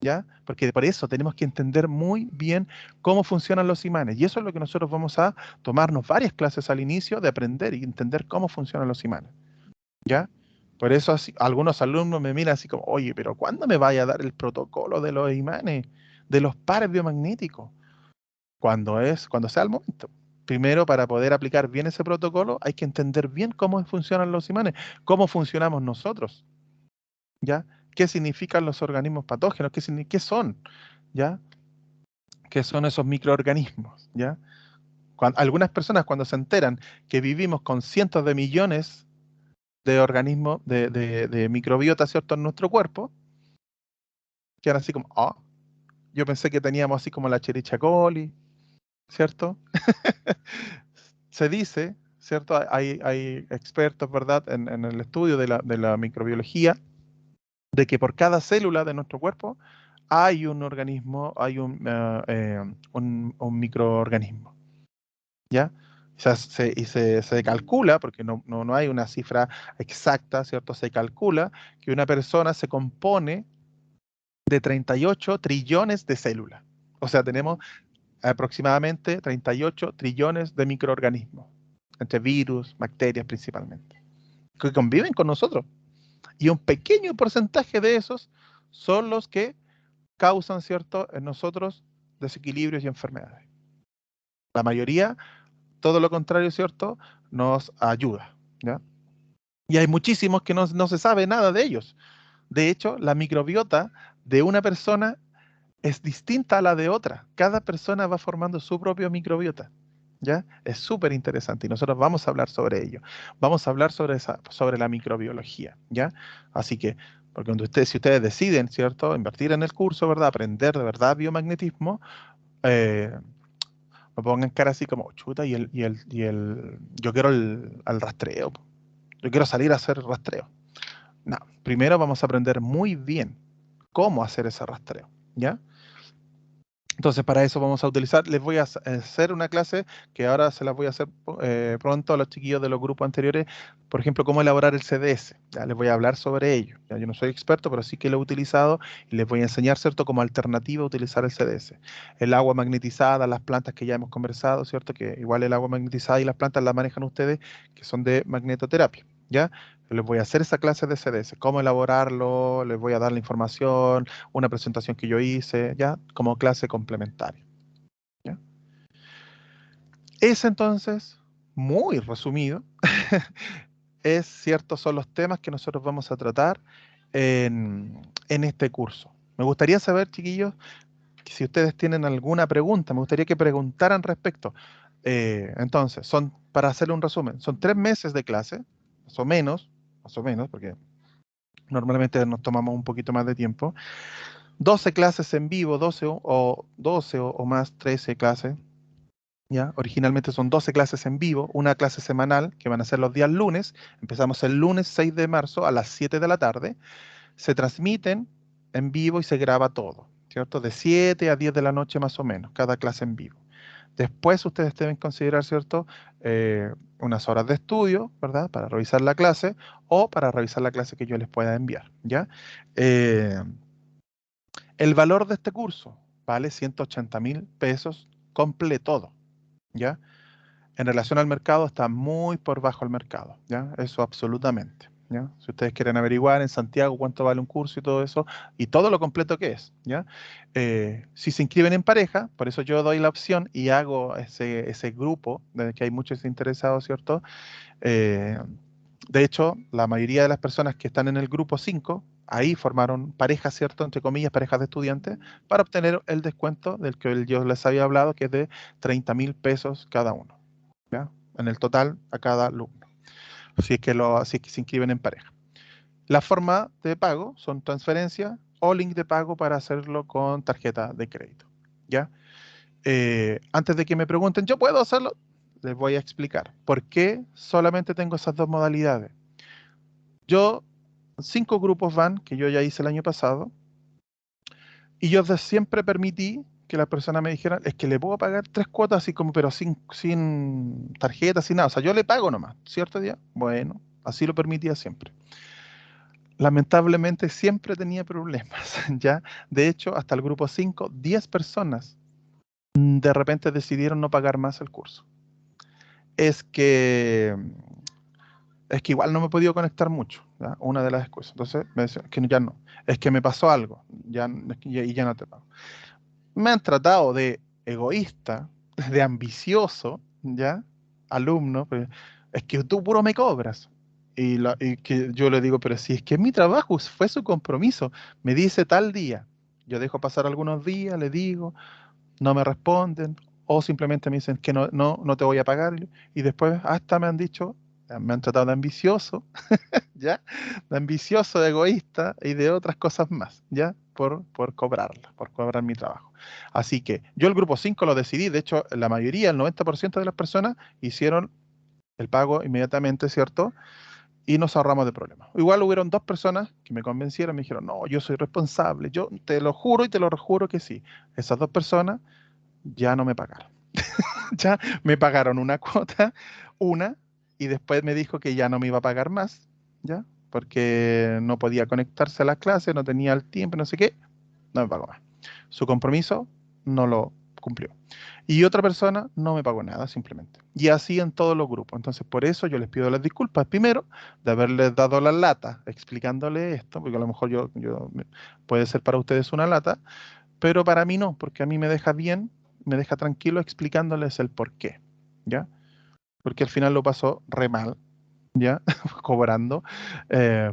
¿Ya? Porque por eso tenemos que entender muy bien cómo funcionan los imanes. Y eso es lo que nosotros vamos a tomarnos varias clases al inicio de aprender y entender cómo funcionan los imanes. ¿Ya? Por eso algunos alumnos me miran así como, oye, pero ¿cuándo me vaya a dar el protocolo de los imanes, de los pares biomagnéticos? Cuando sea el momento. Primero, para poder aplicar bien ese protocolo, hay que entender bien cómo funcionan los imanes, cómo funcionamos nosotros. ¿Ya? ¿Qué significan los organismos patógenos? ¿Qué son? ¿Ya? ¿Qué son esos microorganismos? ¿Ya? Algunas personas cuando se enteran que vivimos con cientos de millones de organismos, de microbiota, ¿cierto?, en nuestro cuerpo, quedan así como, oh, yo pensé que teníamos así como la Escherichia coli, ¿cierto? Se dice, ¿cierto? Hay expertos, ¿verdad?, en el estudio de la microbiología, de que por cada célula de nuestro cuerpo hay un organismo, hay un microorganismo, ¿ya? Se calcula, porque no hay una cifra exacta, ¿cierto? Se calcula que una persona se compone de 38 trillones de células. O sea, tenemos aproximadamente 38 trillones de microorganismos, entre virus, bacterias principalmente, que conviven con nosotros. Y un pequeño porcentaje de esos son los que causan, ¿cierto?, en nosotros desequilibrios y enfermedades. La mayoría, todo lo contrario, ¿cierto?, nos ayuda, ¿ya? Y hay muchísimos que no se sabe nada de ellos. De hecho, la microbiota de una persona es distinta a la de otra. Cada persona va formando su propio microbiota, ¿ya? Es súper interesante y nosotros vamos a hablar sobre ello. Vamos a hablar sobre la microbiología, ¿ya? Así que, porque si ustedes deciden, ¿cierto?, invertir en el curso, ¿verdad?, aprender de verdad biomagnetismo, me pongan cara así como, chuta, yo quiero el rastreo. Yo quiero salir a hacer rastreo. No, primero vamos a aprender muy bien cómo hacer ese rastreo, ¿ya? Entonces, para eso vamos a utilizar, les voy a hacer una clase que ahora se las voy a hacer pronto a los chiquillos de los grupos anteriores, por ejemplo, cómo elaborar el CDS. Ya les voy a hablar sobre ello. Ya, yo no soy experto, pero sí que lo he utilizado y les voy a enseñar, ¿cierto?, como alternativa a utilizar el CDS. El agua magnetizada, las plantas que ya hemos conversado, ¿cierto?, que igual el agua magnetizada y las plantas las manejan ustedes, que son de magnetoterapia, ¿ya? Les voy a hacer esa clase de CDS, cómo elaborarlo, les voy a dar la información, una presentación que yo hice, ya, como clase complementaria, ¿ya? Es entonces, muy resumido, es cierto, son los temas que nosotros vamos a tratar en este curso. Me gustaría saber, chiquillos, que si ustedes tienen alguna pregunta, me gustaría que preguntaran respecto. Entonces, para hacerle un resumen, son 3 meses de clase, más o menos, porque normalmente nos tomamos un poquito más de tiempo. 12 clases en vivo, 12 o más, 13 clases, ¿ya? Originalmente son 12 clases en vivo, una clase semanal, que van a ser los días lunes. Empezamos el lunes 6 de marzo a las 7 de la tarde. Se transmiten en vivo y se graba todo, ¿cierto? De 7 a 10 de la noche más o menos, cada clase en vivo. Después ustedes deben considerar, ¿cierto?, unas horas de estudio, ¿verdad?, para revisar la clase o para revisar la clase que yo les pueda enviar, ¿ya? El valor de este curso vale 180.000 pesos completo, ¿ya? En relación al mercado está muy por bajo el mercado, ¿ya? Eso absolutamente, ¿ya? Si ustedes quieren averiguar en Santiago cuánto vale un curso y todo eso, y todo lo completo que es, ¿ya? Si se inscriben en pareja, por eso yo doy la opción y hago ese grupo, de que hay muchos interesados, ¿cierto? De hecho, la mayoría de las personas que están en el grupo 5, ahí formaron parejas, ¿cierto?, entre comillas, parejas de estudiantes, para obtener el descuento del que yo les había hablado, que es de 30.000 pesos cada uno, ¿ya? En el total a cada alumno, si es que se inscriben en pareja. La forma de pago son transferencia o link de pago para hacerlo con tarjeta de crédito, ¿ya? Antes de que me pregunten, ¿yo puedo hacerlo? Les voy a explicar por qué solamente tengo esas dos modalidades. 5 grupos van, que yo ya hice el año pasado, y yo siempre permití que la persona me dijera, es que le puedo pagar 3 cuotas, así como, pero sin tarjeta, sin nada. O sea, yo le pago nomás, ¿cierto día? Bueno, así lo permitía siempre. Lamentablemente siempre tenía problemas, ¿ya? De hecho, hasta el grupo 5, 10 personas de repente decidieron no pagar más el curso. Es que igual no me he podido conectar mucho, ¿ya? Una de las cosas. Entonces me decían que ya no. Es que me pasó algo, y ya no te pago. Me han tratado de egoísta, de ambicioso, ¿ya? Alumno, pues, es que tú puro me cobras. Y que yo le digo, pero si es que es mi trabajo, fue su compromiso. Me dice tal día. Yo dejo pasar algunos días, le digo, no me responden, o simplemente me dicen que no te voy a pagar. Y después hasta me han dicho, me han tratado de ambicioso, ¿ya? De ambicioso, de egoísta y de otras cosas más, ¿ya? Por cobrar mi trabajo. Así que yo el grupo 5 lo decidí, de hecho la mayoría, el 90% de las personas hicieron el pago inmediatamente, ¿cierto? Y nos ahorramos de problemas. Igual hubieron 2 personas que me convencieron, me dijeron, no, yo soy responsable, yo te lo juro y te lo juro que sí. Esas 2 personas ya no me pagaron, Ya me pagaron una cuota, y después me dijo que ya no me iba a pagar más, ¿ya? Porque no podía conectarse a las clases, no tenía el tiempo, no sé qué, no me pagó más. Su compromiso no lo cumplió. Y otra persona no me pagó nada, simplemente. Y así en todos los grupos. Entonces, por eso yo les pido las disculpas, primero, de haberles dado la lata explicándole esto, porque a lo mejor puede ser para ustedes una lata, pero para mí no, porque a mí me deja bien, me deja tranquilo explicándoles el por qué, ¿ya? Porque al final lo pasó re mal, ¿ya? Cobrando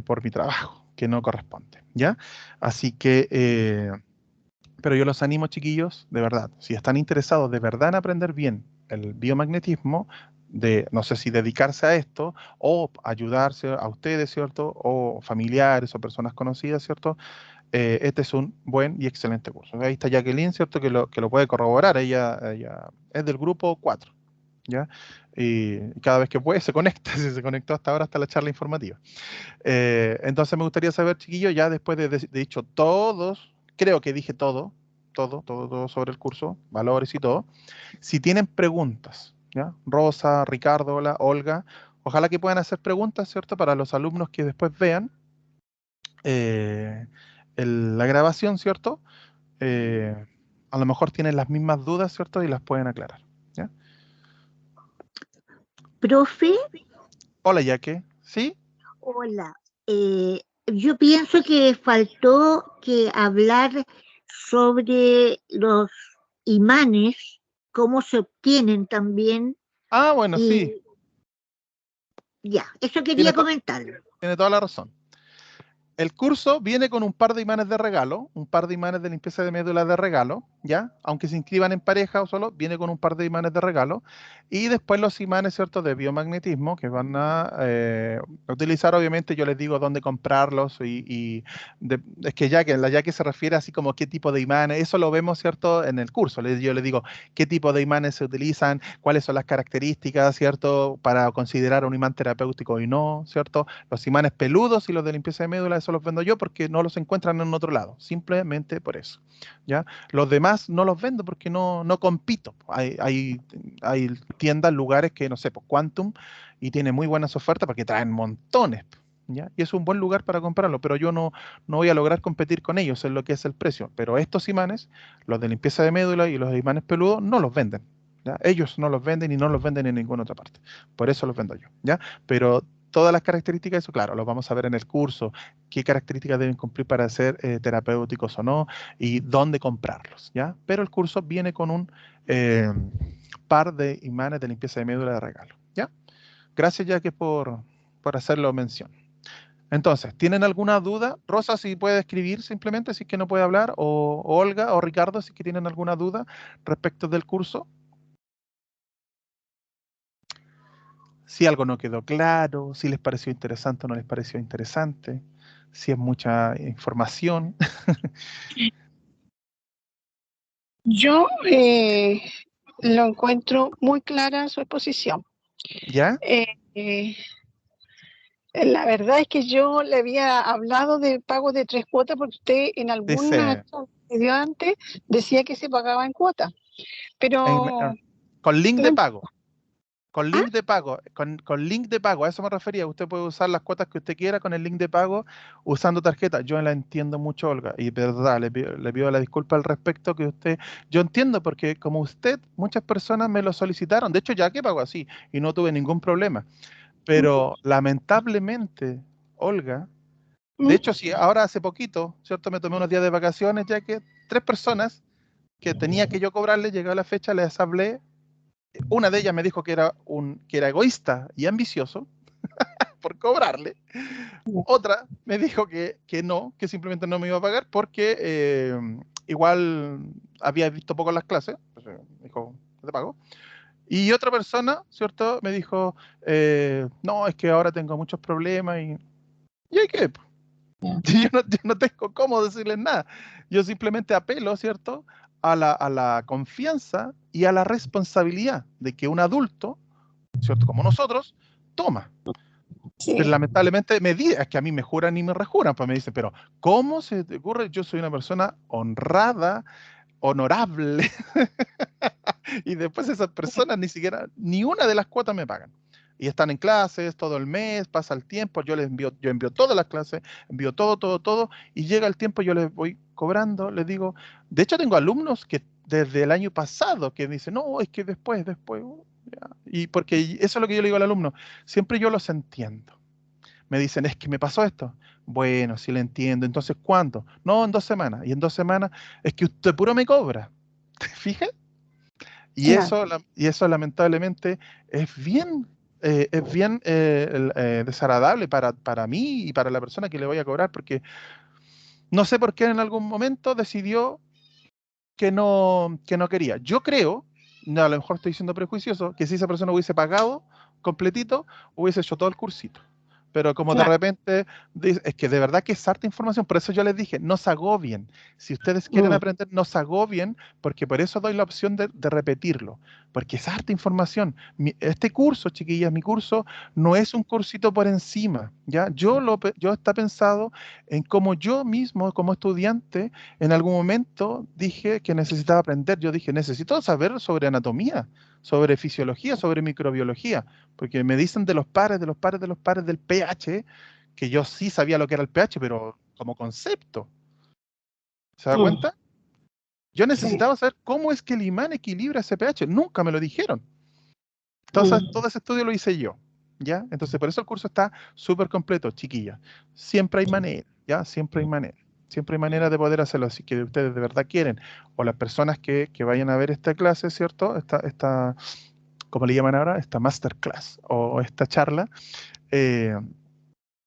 por mi trabajo, que no corresponde, ¿ya? Así que, pero yo los animo, chiquillos, de verdad, si están interesados de verdad en aprender bien el biomagnetismo, no sé si dedicarse a esto o ayudarse a ustedes, ¿cierto? O familiares o personas conocidas, ¿cierto? Este es un buen y excelente curso. Ahí está Jacqueline, ¿cierto? Que lo puede corroborar. Ella es del grupo 4, ¿ya? Y cada vez que puede se conecta, si se conectó hasta ahora, hasta la charla informativa. Entonces me gustaría saber, chiquillos, ya después de dicho todos, creo que dije todo sobre el curso, valores y todo. Si tienen preguntas, ¿ya? Rosa, Ricardo, hola, Olga, ojalá que puedan hacer preguntas, ¿cierto? Para los alumnos que después vean eh, la grabación, ¿cierto? Eh, a lo mejor tienen las mismas dudas, ¿cierto? Y las pueden aclarar, ¿ya? Profe, Hola, Yaque. ¿Sí? hola. Yo pienso que faltó que hablar sobre los imanes, cómo se obtienen también, Ah, bueno, sí. y ya, eso Tiene, quería to- comentar. tiene toda la razón. El curso viene con un par de imanes de regalo, un par de imanes de limpieza de médula de regalo, ¿ya? Aunque se inscriban en pareja o solo, viene con un par de imanes de regalo. Y después los imanes, ¿cierto?, de biomagnetismo que van a utilizar, obviamente, yo les digo dónde comprarlos es que la Yaque se refiere así como qué tipo de imanes, eso lo vemos, ¿cierto?, en el curso. Yo les digo qué tipo de imanes se utilizan, cuáles son las características, ¿cierto?, para considerar un imán terapéutico y no, ¿cierto? Los imanes peludos y los de limpieza de médula, eso los vendo yo porque no los encuentran en otro lado, simplemente por eso, ¿ya? Los demás no los vendo porque no compito. Hay tiendas, lugares que, no sé, pues Quantum, y tiene muy buenas ofertas porque traen montones, ¿ya? Y es un buen lugar para comprarlo, pero yo no voy a lograr competir con ellos en lo que es el precio. Pero estos imanes, los de limpieza de médula y los de imanes peludos, no los venden, ¿ya? Ellos no los venden y no los venden en ninguna otra parte. Por eso los vendo yo, ¿ya? Pero todas las características, eso claro, lo vamos a ver en el curso, qué características deben cumplir para ser terapéuticos o no, y dónde comprarlos, ¿ya? Pero el curso viene con un par de imanes de limpieza de médula de regalo, ¿ya? Gracias, Jackie, por hacerlo mención. Entonces, ¿tienen alguna duda? Rosa, si puede escribir simplemente, si es que no puede hablar, o Olga o Ricardo, si es que tienen alguna duda respecto del curso. Si algo no quedó claro, si les pareció interesante o no les pareció interesante, si es mucha información. Yo lo encuentro muy clara su exposición. ¿Ya? Eh, eh, la verdad es que yo le había hablado de pago de 3 cuotas porque usted en alguna Dice, charla que dio antes decía que se pagaba en cuotas, en- pero con link de no, pago. Con ¿ah? link de pago, con link de pago, a eso me refería. Usted puede usar las cuotas que usted quiera con el link de pago usando tarjeta. Yo la entiendo mucho, Olga, y de verdad, le pido la disculpa al respecto yo entiendo porque como usted, muchas personas me lo solicitaron. De hecho, ya que pago así y no tuve ningún problema. Pero lamentablemente, Olga, de ¿Mm? hecho, sí, ahora hace poquito, ¿cierto? Me tomé unos días de vacaciones, ya que 3 personas que tenía que yo cobrarle, llegó la fecha, les hablé. Una de ellas me dijo que era egoísta y ambicioso por cobrarle. Otra me dijo que no, que simplemente no me iba a pagar porque igual había visto poco las clases. Entonces me dijo, "No te pago". Y otra persona, ¿cierto? Me dijo, no, es que ahora tengo muchos problemas y hay que, po. Yo no tengo cómo decirles nada. Yo simplemente apelo, ¿cierto? A la confianza y a la responsabilidad de que un adulto, ¿cierto? Como nosotros, toma. Pero Sí. lamentablemente es que a mí me juran y me rejuran, pues me dicen, pero ¿cómo se te ocurre? Yo soy una persona honrada, honorable. Y después esas personas ni una de las cuotas me pagan. Y están en clases todo el mes, pasa el tiempo, yo envío todas las clases, envío todo, y llega el tiempo, yo les voy cobrando, les digo, de hecho tengo alumnos que desde el año pasado que me dicen, no, es que después, ya. Y porque eso es lo que yo le digo al alumno, siempre yo los entiendo. Me dicen, es que me pasó esto. Bueno, sí le entiendo. Entonces, ¿cuándo? No, en 2 semanas. Y en 2 semanas es que usted puro me cobra. ¿Te fijas? Y Claro. eso lamentablemente es bien desagradable para mí y para la persona que le voy a cobrar, porque no sé por qué en algún momento decidió que no quería. Yo creo, no, a lo mejor estoy siendo prejuicioso, que si esa persona hubiese pagado completito, hubiese hecho todo el cursito. Pero como de Claro. repente, es que de verdad que es harta información, por eso yo les dije, no se agobien. Si ustedes quieren aprender, no se agobien, porque por eso doy la opción de repetirlo, porque es harta información. Este curso, chiquillas, mi curso no es un cursito por encima, ¿ya? Yo está pensado en cómo yo mismo, como estudiante, en algún momento dije que necesitaba aprender. Yo dije, necesito saber sobre anatomía, sobre fisiología, sobre microbiología, porque me dicen de los pares, de los pares, de los pares del pH, que yo sí sabía lo que era el pH, pero como concepto. ¿Se da cuenta? Yo Sí. necesitaba saber cómo es que el imán equilibra ese pH. Nunca me lo dijeron. Entonces, todo ese estudio lo hice yo. ¿Ya? Entonces, por eso el curso está súper completo, chiquilla. Siempre hay manera, ¿ya? Siempre hay manera. Siempre hay manera de poder hacerlo. Así que ustedes de verdad quieren, o las personas que vayan a ver esta clase, ¿cierto? ¿Cómo le llaman ahora? Esta masterclass o esta charla. eh,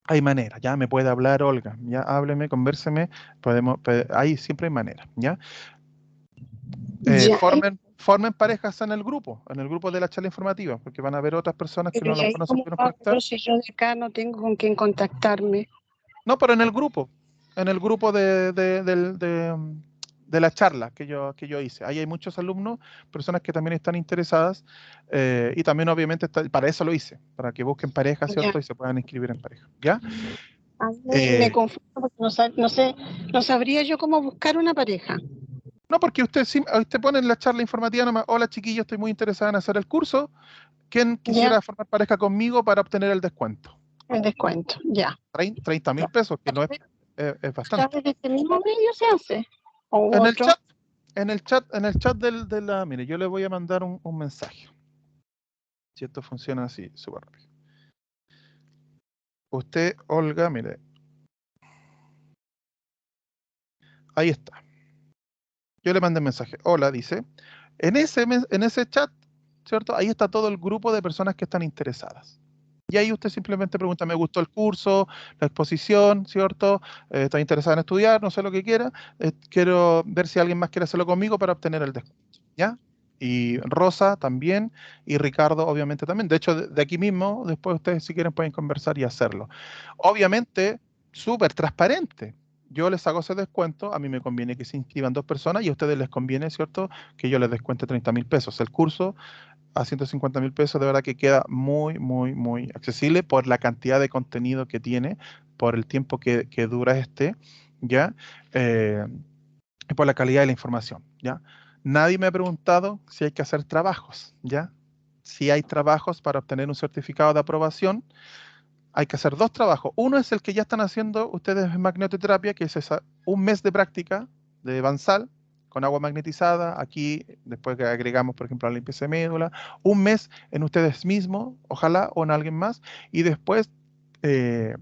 Hay manera, ya me puede hablar Olga, ya hábleme, convérseme, ahí siempre hay manera, ¿ya? Ya. Formen parejas en el grupo de la charla informativa, porque van a haber otras personas que Pero no, a ¿y lo ahí mejor no se cómo pudieron hago conectar. yo si yo de acá no tengo con quién contactarme? No, pero en el grupo de la charla que yo hice. Ahí hay muchos alumnos, personas que también están interesadas, y también obviamente para eso lo hice, para que busquen pareja, Ya. ¿cierto? Y se puedan inscribir en pareja, ¿ya? A mí me Eh, confundo porque no sé, no sabría yo cómo buscar una pareja. no, porque usted pone en la charla informativa nomás, hola chiquillo, estoy muy interesada en hacer el curso, ¿quién Ya, quisiera formar pareja conmigo para obtener el descuento? el descuento. Ya. 30.000 Ya. pesos, que A no es, través, es a bastante. través de este mismo medio se hace. O En el otro. chat, mire, yo le voy a mandar un mensaje. Si esto funciona así, súper rápido. Usted, Olga, mire, ahí está. Yo le mandé un mensaje. Hola, dice. En ese chat, ¿cierto? Ahí está todo el grupo de personas que están interesadas. Y ahí usted simplemente pregunta, me gustó el curso, la exposición, ¿cierto? Está interesada en estudiar, no sé lo que quiera. Quiero ver si alguien más quiere hacerlo conmigo para obtener el descuento, ¿ya? Y Rosa también, y Ricardo obviamente también. De hecho, de aquí mismo, después ustedes si quieren pueden conversar y hacerlo. Obviamente, súper transparente. Yo les hago ese descuento, a mí me conviene que se inscriban 2 personas y a ustedes les conviene, ¿cierto? Que yo les descuente 30.000 pesos. El curso a 150.000 pesos, de verdad que queda muy, muy, muy accesible por la cantidad de contenido que tiene, por el tiempo que dura ¿ya? Eh, y por la calidad de la información, ¿ya? Nadie me ha preguntado si hay que hacer trabajos, ¿ya? Si hay trabajos para obtener un certificado de aprobación, hay que hacer 2 trabajos. Uno es el que ya están haciendo ustedes en magnetoterapia, que es un mes de práctica de Bansal con agua magnetizada. Aquí, después que agregamos, por ejemplo, la limpieza de médula. Un mes en ustedes mismos, ojalá, o en alguien más. Y después, eh,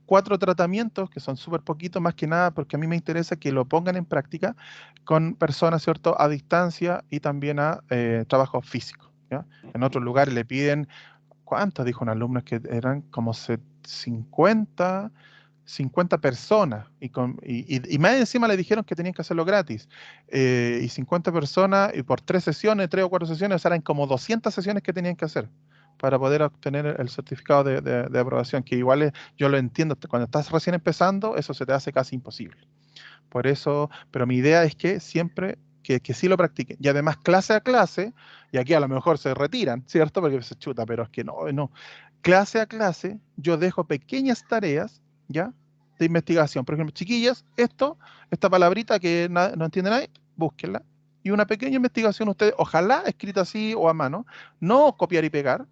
4 tratamientos, que son súper poquitos, más que nada, porque a mí me interesa que lo pongan en práctica con personas, ¿cierto?, a distancia y también a trabajo físico, ¿ya? En otros lugares le piden. ¿Cuántas? Dijo un alumno que eran como 50 personas. Y más encima le dijeron que tenían que hacerlo gratis. Y 50 personas, y por 3 sesiones, 3 o 4 sesiones, o sea, eran como 200 sesiones que tenían que hacer para poder obtener el certificado de aprobación, que igual yo lo entiendo, cuando estás recién empezando, eso se te hace casi imposible. Por eso, pero mi idea es que siempre que sí lo practiquen. Y además, clase a clase, y aquí a lo mejor se retiran, ¿cierto? Porque se chuta, pero es que no, no. Clase a clase, yo dejo pequeñas tareas, ¿ya? De investigación. Por ejemplo, chiquillas, esta palabrita que no entienden ahí, búsquenla. Y una pequeña investigación, ustedes, ojalá escrita así o a mano, no copiar y pegar,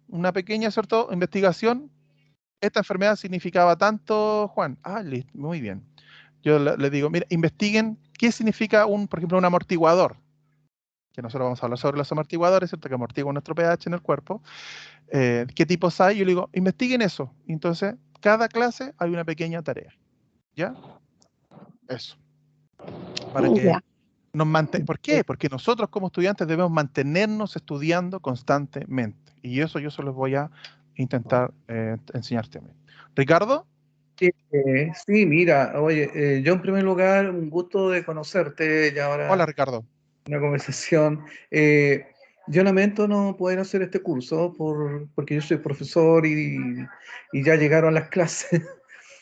una pequeña, ¿cierto?, investigación. Esta enfermedad significaba tanto, Juan. Ah, listo, muy bien. Yo les digo, mira, investiguen qué significa por ejemplo, un amortiguador, que nosotros vamos a hablar sobre los amortiguadores, ¿cierto?, que amortiguan nuestro pH en el cuerpo. ¿Qué tipos hay? Yo le digo, investiguen eso. Entonces, cada clase hay una pequeña tarea. ¿Ya? Eso. Para que Ya. ¿Por qué? Porque nosotros como estudiantes debemos mantenernos estudiando constantemente. Y eso yo se los voy a intentar enseñarte también. Ricardo. Sí, mira, oye, yo en primer lugar, un gusto de conocerte y Hola, ahora Ricardo. una conversación. Yo lamento no poder hacer este curso porque yo soy profesor y ya llegaron las clases,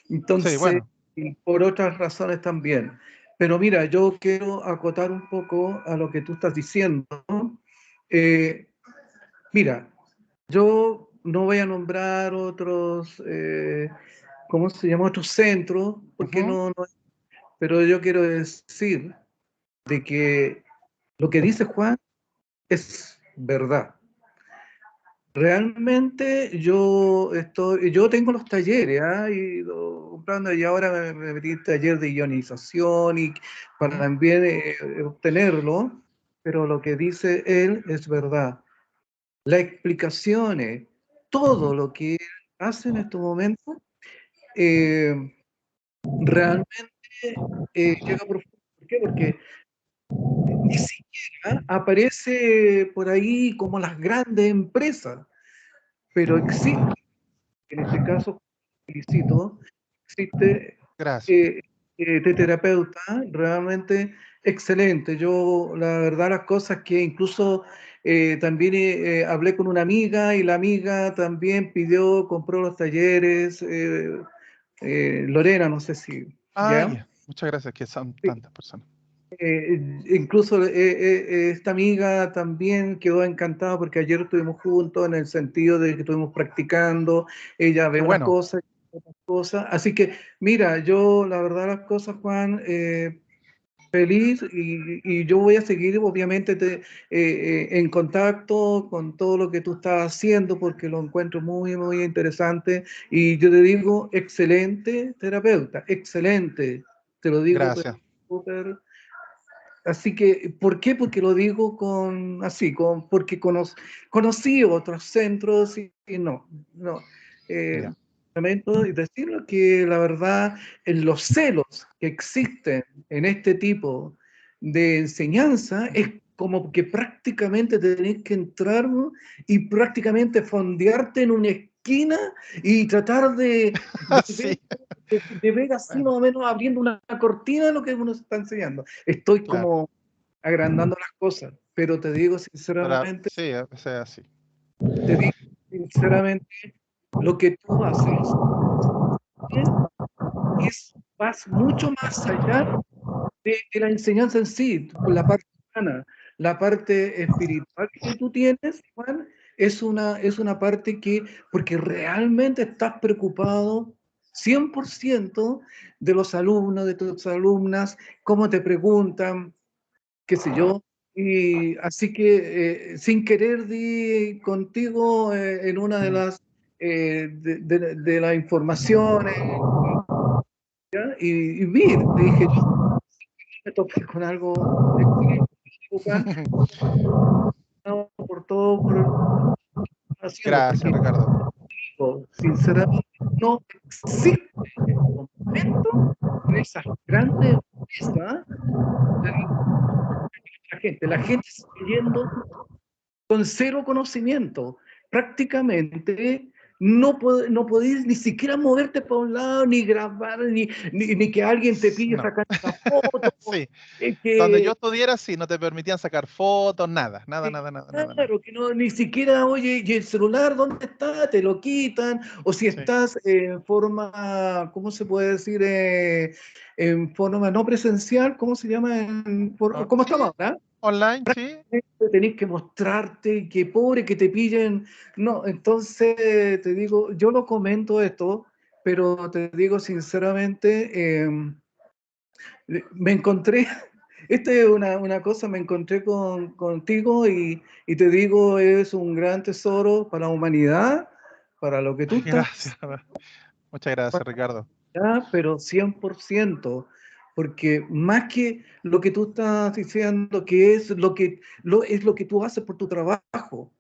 Sí, entonces, bueno. y por otras razones también. Pero mira, yo quiero acotar un poco a lo que tú estás diciendo. Eh, Mira, yo no voy a nombrar otros, ¿cómo se llama? Otros centros, porque Ujú. pero yo quiero decir de que lo que dice Juan es verdad. Realmente yo tengo los talleres, ¿ah? Y comprando, y ahora me metí en taller de ionización y para Ujú. también obtenerlo, pero lo que dice él es verdad. Las explicaciones, todo lo que él hace en estos momentos, eh, realmente llega profundo. ¿Por qué? Porque ni siquiera aparece por ahí como las grandes empresas, pero existe, en este caso, felicito, existe Gracias. de terapeuta realmente excelente. Yo, la verdad, las cosas que incluso también hablé con una amiga y la amiga también compró los talleres, Lorena, no sé si, Ah, ¿ya? ya. Muchas gracias, que son Sí. tantas personas. Incluso esta amiga también quedó encantada porque ayer estuvimos juntos en el sentido de que estuvimos practicando, ella ve Qué unas bueno. cosas, otras cosas. Así que, mira, yo la verdad las cosas, Juan, feliz y yo voy a seguir obviamente en contacto con todo lo que tú estás haciendo porque lo encuentro muy, muy interesante y yo te digo, excelente terapeuta, excelente, te lo digo, pero Gracias. súper. Así que, ¿por qué? Porque lo digo porque conocí otros centros y no. Ya. Lamento decirlo que la verdad, en los celos que existen en este tipo de enseñanza, es como que prácticamente tenés que entrar, ¿no? Y prácticamente fondearte en una esquina y tratar Sí. de ver así Bueno, más o menos abriendo una cortina de lo que uno se está enseñando. Estoy claro. como agrandando las cosas, pero te digo sinceramente, Sí, o sea, sí. te digo sinceramente, lo que tú haces vas mucho más allá de la enseñanza en sí, por la parte humana, la parte espiritual que tú tienes, Juan, es una parte porque realmente estás preocupado 100% de los alumnos, de tus alumnas, cómo te preguntan, qué sé yo. Y así que sin querer di contigo en una de Mm. las de las informaciones y vi, te dije, yo me topé con algo excelente, Juan, por todo por lo que estás haciendo, Gracias, porque Ricardo. sinceramente no existe en este momento en esas grandes empresas la gente se está yendo con cero conocimiento. Prácticamente no podéis ni siquiera moverte para un lado, ni grabar, ni que alguien te pille No. sacar una foto. Sí. Donde yo Que, estudiara, sí, no te permitían sacar fotos, nada, nada, nada, nada, nada, nada. claro, que no, ni siquiera, oye, ¿y el celular dónde está? Te lo quitan. O si Sí. estás en forma, ¿cómo se puede decir? En forma no presencial, ¿cómo se llama? ¿Cómo Sí, estamos ahora? online, sí. Tenés que mostrarte, que pobre que te pillen. No, entonces te digo, yo lo comento esto, pero te digo sinceramente, me encontré Esta es una cosa, me encontré contigo y te digo, es un gran tesoro para la humanidad, para lo que tú Ay, estás, gracias. Muchas gracias, Ricardo. pero 100%, porque más que lo que tú estás diciendo, que es es lo que tú haces por tu trabajo,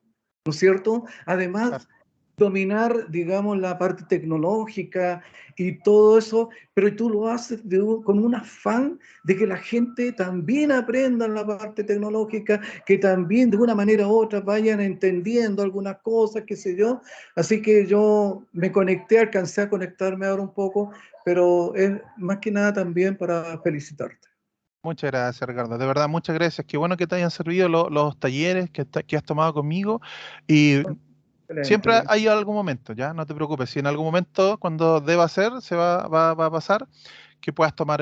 ¿no es cierto? Además, Gracias. dominar, digamos, la parte tecnológica y todo eso, pero tú lo haces con un afán de que la gente también aprenda la parte tecnológica, que también de una manera u otra vayan entendiendo algunas cosas, qué sé yo. Así que yo me conecté, alcancé a conectarme ahora un poco, pero es más que nada también para felicitarte. Muchas gracias, Ricardo. De verdad, muchas gracias. Qué bueno que te hayan servido los talleres que has tomado conmigo. Y siempre Excelente. hay algún momento, ya, no te preocupes. Si en algún momento, cuando deba ser, va a pasar que puedas tomar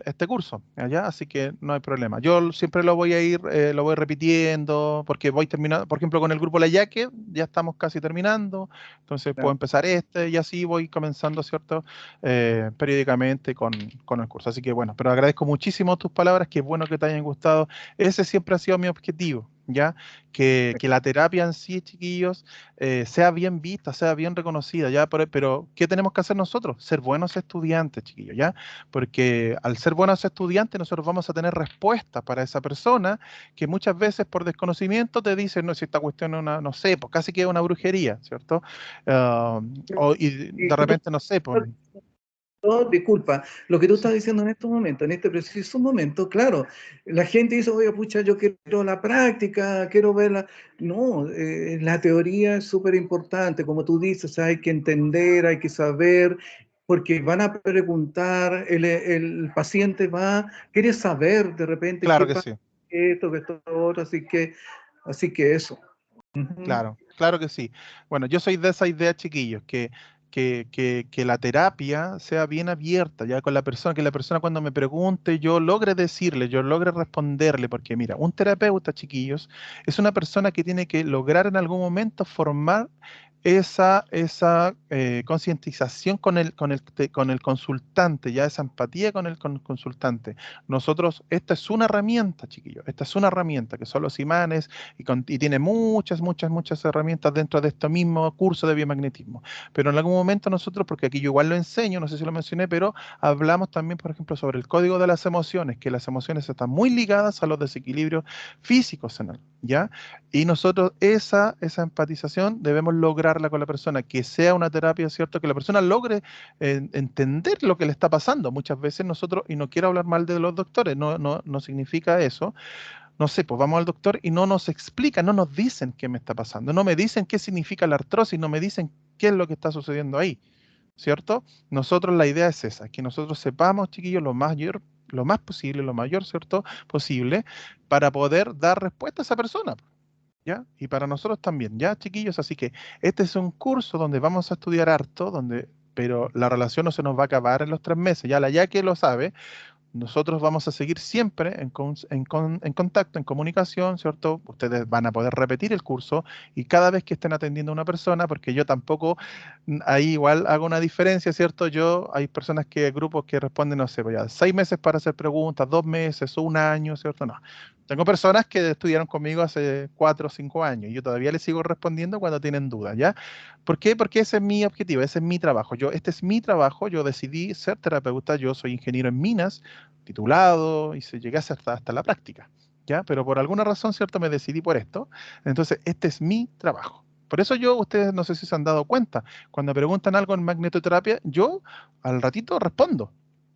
este curso, ¿ya? Así que no hay problema. Yo siempre lo voy a ir, lo voy repitiendo, porque voy terminando, por ejemplo, con el grupo La Yaque, ya estamos casi terminando, entonces puedo Ya. empezar y así voy comenzando, ¿cierto? Periódicamente con el curso. Así que bueno, pero agradezco muchísimo tus palabras, qué bueno que te hayan gustado. Ese siempre ha sido mi objetivo, ¿ya? Que la terapia en sí, chiquillos, sea bien vista, sea bien reconocida, ¿ya? Pero, ¿qué tenemos que hacer nosotros? Ser buenos estudiantes, chiquillos, ¿ya? Porque al ser buenos estudiantes nosotros vamos a tener respuestas para esa persona que muchas veces por desconocimiento te dicen, no, si esta cuestión es una, no sé, pues casi que es una brujería, ¿cierto? Ah, y Y de repente, no sé, pues, disculpa, lo que tú estás diciendo en este momento, en este preciso momento, claro, la gente dice, oye, pucha, yo quiero la práctica, quiero verla. No, la teoría es súper importante, como tú dices, hay que entender, hay que saber, porque van a preguntar, el paciente quiere saber de repente claro qué que pasa, sí. esto, que esto, otro, así que eso. Ujú. Claro, claro que sí. Bueno, yo soy de esa idea, chiquillos, que la terapia sea bien abierta, ya con la persona, que la persona cuando me pregunte, yo logre decirle, yo logre responderle, porque mira, un terapeuta, chiquillos, es una persona que tiene que lograr en algún momento formar esa concientización con el consultante, ya esa empatía con el consultante. Nosotros, esta es una herramienta, chiquillos, esta es una herramienta que son los imanes y tiene muchas herramientas dentro de este mismo curso de biomagnetismo. Pero en algún momento nosotros, porque aquí yo igual lo enseño, no sé si lo mencioné, pero hablamos también, por ejemplo, sobre el código de las emociones, que las emociones están muy ligadas a los desequilibrios físicos, ¿ya? Y nosotros esa empatización debemos lograrla con la persona, que sea una terapia, ¿cierto? Que la persona logre entender lo que le está pasando. Muchas veces nosotros, y no quiero hablar mal de los doctores, no significa eso, no sé, pues vamos al doctor y no nos explican, no nos dicen qué me está pasando, no me dicen qué significa la artrosis, no me dicen qué es lo que está sucediendo ahí, ¿cierto? Nosotros la idea es esa, que nosotros sepamos, chiquillos, lo más posible, lo mayor, ¿cierto? Posible, para poder dar respuesta a esa persona, ¿ya? Y para nosotros también, ¿ya, chiquillos? Así que este es un curso donde vamos a estudiar harto, pero la relación no se nos va a acabar en los 3 meses, ya que lo sabe, nosotros vamos a seguir siempre en contacto, en comunicación, ¿cierto? Ustedes van a poder repetir el curso y cada vez que estén atendiendo a una persona, porque yo tampoco, ahí igual hago una diferencia, ¿cierto? Hay personas grupos que responden, no sé, pues ya 6 meses para hacer preguntas, 2 meses o un año, ¿cierto? No. Tengo personas que estudiaron conmigo hace 4 o 5 años y yo todavía les sigo respondiendo cuando tienen dudas, ¿ya? ¿Por qué? Porque ese es mi objetivo, ese es mi trabajo. Este es mi trabajo, yo decidí ser terapeuta, yo soy ingeniero en minas, titulado y se llegué hasta la práctica, ¿ya? Pero por alguna razón, ¿cierto? Me decidí por esto. Entonces, este es mi trabajo. Por eso ustedes no sé si se han dado cuenta, cuando preguntan algo en magnetoterapia, yo al ratito respondo.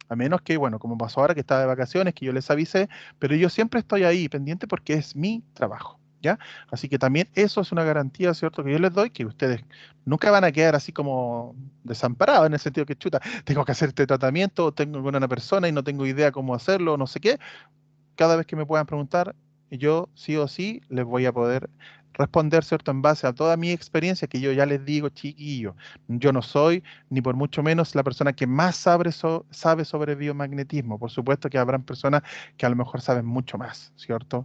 A menos que, bueno, como pasó ahora que estaba de vacaciones, que yo les avisé, pero yo siempre estoy ahí pendiente porque es mi trabajo, ¿ya? Así que también eso es una garantía, ¿cierto? Que yo les doy, que ustedes nunca van a quedar así como desamparados, en el sentido que, chuta, tengo que hacer este tratamiento, tengo con una persona y no tengo idea cómo hacerlo, no sé qué. Cada vez que me puedan preguntar, yo sí o sí les voy a poder responder, ¿cierto? En base a toda mi experiencia, que yo ya les digo, chiquillo, yo no soy ni por mucho menos la persona que más sabe sobre biomagnetismo. Por supuesto que habrán personas que a lo mejor saben mucho más, ¿cierto?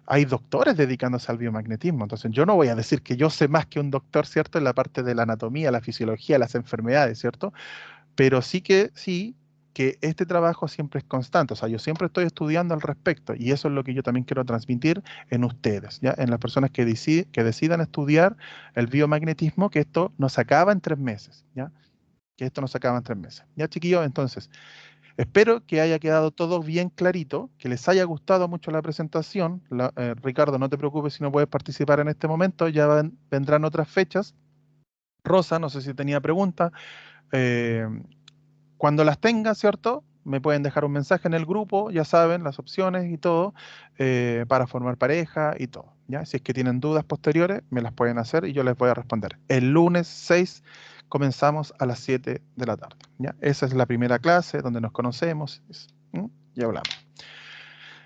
Hay doctores dedicándose al biomagnetismo, entonces yo no voy a decir que yo sé más que un doctor, ¿cierto? En la parte de la anatomía, la fisiología, las enfermedades, ¿cierto? Pero sí que este trabajo siempre es constante, o sea, yo siempre estoy estudiando al respecto y eso es lo que yo también quiero transmitir en ustedes, ¿ya? En las personas que decidan estudiar el biomagnetismo, que esto no se acaba en 3 meses, ¿ya? Que esto no se acaba en 3 meses. ¿Ya, chiquillos? Entonces, espero que haya quedado todo bien clarito, que les haya gustado mucho la presentación. Ricardo, no te preocupes si no puedes participar en este momento, ya vendrán otras fechas. Rosa, no sé si tenía preguntas. Cuando las tenga, ¿cierto? Me pueden dejar un mensaje en el grupo, ya saben, las opciones y todo, para formar pareja y todo, ¿ya? Si es que tienen dudas posteriores, me las pueden hacer y yo les voy a responder. El lunes 6 comenzamos a las 7 de la tarde, ¿ya? Esa es la primera clase donde nos conocemos y hablamos.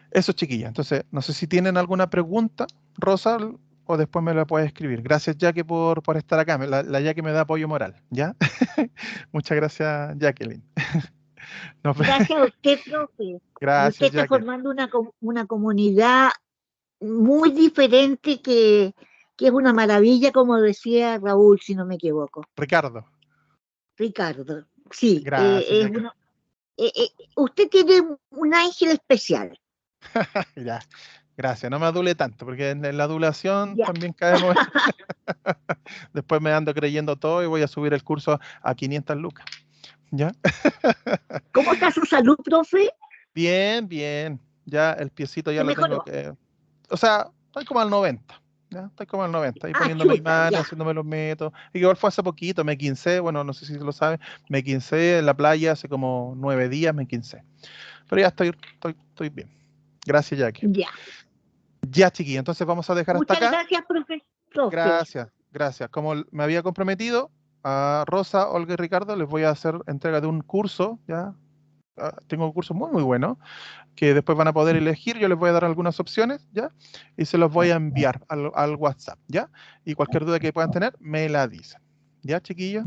Eso, chiquilla. Entonces, no sé si tienen alguna pregunta, Rosa, o después me la puedes escribir. Gracias, Jackie, por estar acá. La Jackie me da apoyo moral, ¿ya? Muchas gracias, Jacqueline. Gracias a usted, profe. Y usted Gracias, está Jackie. formando una comunidad muy diferente que es una maravilla, como decía Raúl, si no me equivoco. Ricardo. Ricardo, sí, Gracias, es Jackie. usted tiene un ángel especial. Ya, gracias. No me adule tanto, porque en la adulación Ya. también caemos. Después me ando creyendo todo y voy a subir el curso a 500 lucas. ¿Ya? ¿Cómo está su salud, profe? Bien, bien. Ya el piecito ya ¿Se lo tengo mejoró? que... O sea, estoy como al 90. ¿Ya? Estoy como al 90. Ahí Ah, poniéndome chuta, imanes, ya. haciéndome los métodos. Y igual fue hace poquito, me quincé. Bueno, no sé si lo saben. Me quincé en la playa hace como 9 días, me quincé. Pero ya estoy bien. Gracias, Jackie. Ya. Ya, chiquilla. Entonces vamos a dejar hasta Muchas acá. gracias, profe. Gracias, gracias. Como me había comprometido, a Rosa, Olga y Ricardo les voy a hacer entrega de un curso, ¿ya? Tengo un curso muy, muy bueno, que después van a poder elegir. Yo les voy a dar algunas opciones, ¿ya? Y se los voy a enviar al WhatsApp, ¿ya? Y cualquier duda que puedan tener, me la dicen. ¿Ya, chiquillos?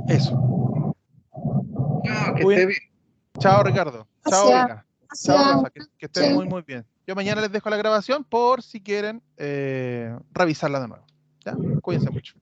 Eso. Que Muy esté bien. bien. Chao, Ricardo. Chao, Gracias. Olga. Chao, Rosa. Que estén Sí. muy, muy bien. Yo mañana les dejo la grabación por si quieren revisarla de nuevo. ¿Ya? Cuídense mucho.